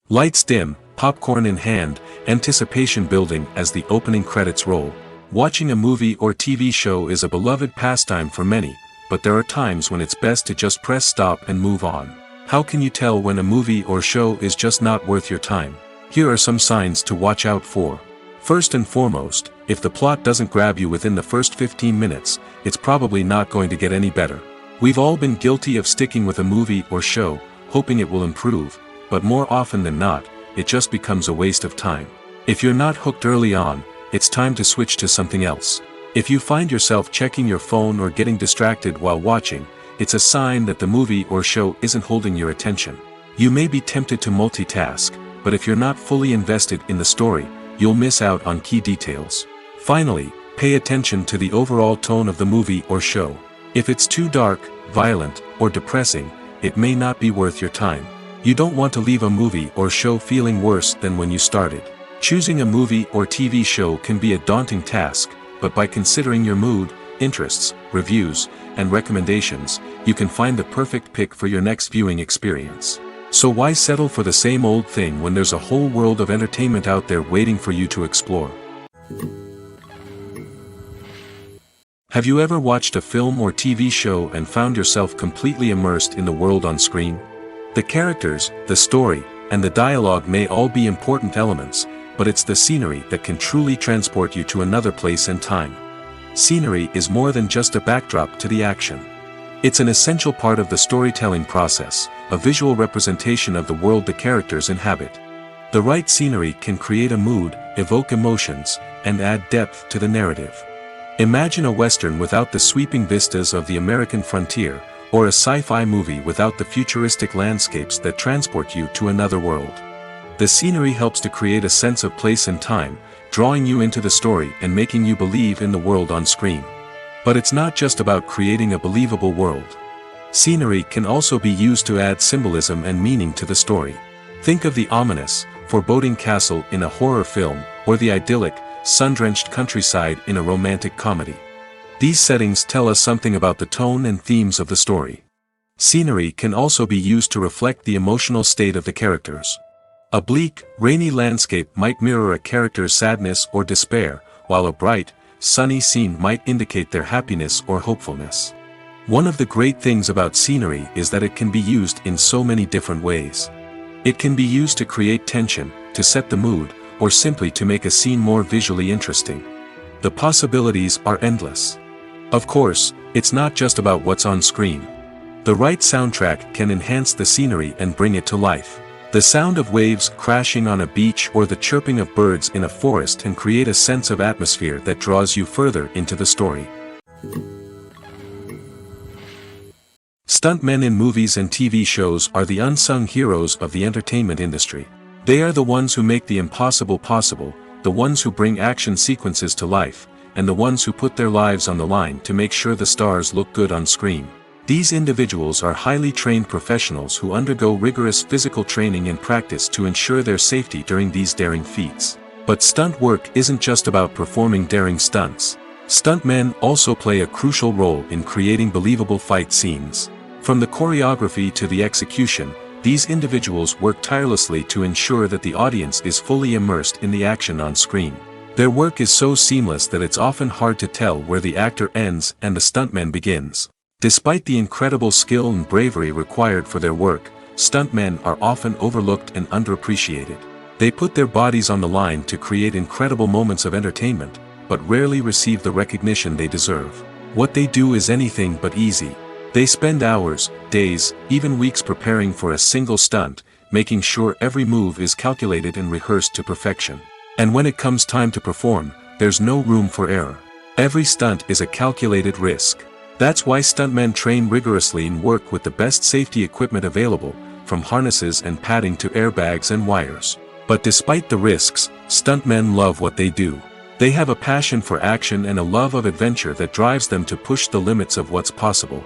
Lights dim, popcorn in hand, anticipation building as the opening credits roll. Watching a movie or TV show is a beloved pastime for many, but there are times when it's best to just press stop and move on. How can you tell when a movie or show is just not worth your time? Here are some signs to watch out for. First and foremost, if the plot doesn't grab you within the first 15 minutes, it's probably not going to get any better. We've all been guilty of sticking with a movie or show, hoping it will improve, but more often than not, it just becomes a waste of time. If you're not hooked early on, it's time to switch to something else. If you find yourself checking your phone or getting distracted while watching, it's a sign that the movie or show isn't holding your attention. You may be tempted to multitask, but if you're not fully invested in the story, you'll miss out on key details. Finally, pay attention to the overall tone of the movie or show. If it's too dark, violent, or depressing, it may not be worth your time. You don't want to leave a movie or show feeling worse than when you started. Choosing a movie or TV show can be a daunting task, but by considering your mood, interests, reviews, and recommendations, you can find the perfect pick for your next viewing experience. So why settle for the same old thing when there's a whole world of entertainment out there waiting for you to explore? Have you ever watched a film or TV show and found yourself completely immersed in the world on screen? The characters, the story, and the dialogue may all be important elements, but it's the scenery that can truly transport you to another place and time. Scenery is more than just a backdrop to the action. It's an essential part of the storytelling process, a visual representation of the world the characters inhabit. The right scenery can create a mood, evoke emotions, and add depth to the narrative. Imagine a Western without the sweeping vistas of the American frontier, or a sci-fi movie without the futuristic landscapes that transport you to another world. The scenery helps to create a sense of place and time, drawing you into the story and making you believe in the world on screen. But it's not just about creating a believable world. Scenery can also be used to add symbolism and meaning to the story. Think of the ominous, foreboding castle in a horror film, or the idyllic, sun-drenched countryside in a romantic comedy. These settings tell us something about the tone and themes of the story. Scenery can also be used to reflect the emotional state of the characters. A bleak, rainy landscape might mirror a character's sadness or despair, while a bright, sunny scene might indicate their happiness or hopefulness. One of the great things about scenery is that it can be used in so many different ways. It can be used to create tension, to set the mood, or simply to make a scene more visually interesting. The possibilities are endless. Of course, it's not just about what's on screen. The right soundtrack can enhance the scenery and bring it to life. The sound of waves crashing on a beach or the chirping of birds in a forest can create a sense of atmosphere that draws you further into the story. Stuntmen in movies and TV shows are the unsung heroes of the entertainment industry. They are the ones who make the impossible possible, the ones who bring action sequences to life, and the ones who put their lives on the line to make sure the stars look good on screen. These individuals are highly trained professionals who undergo rigorous physical training and practice to ensure their safety during these daring feats. But stunt work isn't just about performing daring stunts. Stuntmen also play a crucial role in creating believable fight scenes. From the choreography to the execution, these individuals work tirelessly to ensure that the audience is fully immersed in the action on screen. Their work is so seamless that it's often hard to tell where the actor ends and the stuntman begins. Despite the incredible skill and bravery required for their work, stuntmen are often overlooked and underappreciated. They put their bodies on the line to create incredible moments of entertainment, but rarely receive the recognition they deserve. What they do is anything but easy. They spend hours, days, even weeks preparing for a single stunt, making sure every move is calculated and rehearsed to perfection. And when it comes time to perform, there's no room for error. Every stunt is a calculated risk. That's why stuntmen train rigorously and work with the best safety equipment available, from harnesses and padding to airbags and wires. But despite the risks, stuntmen love what they do. They have a passion for action and a love of adventure that drives them to push the limits of what's possible.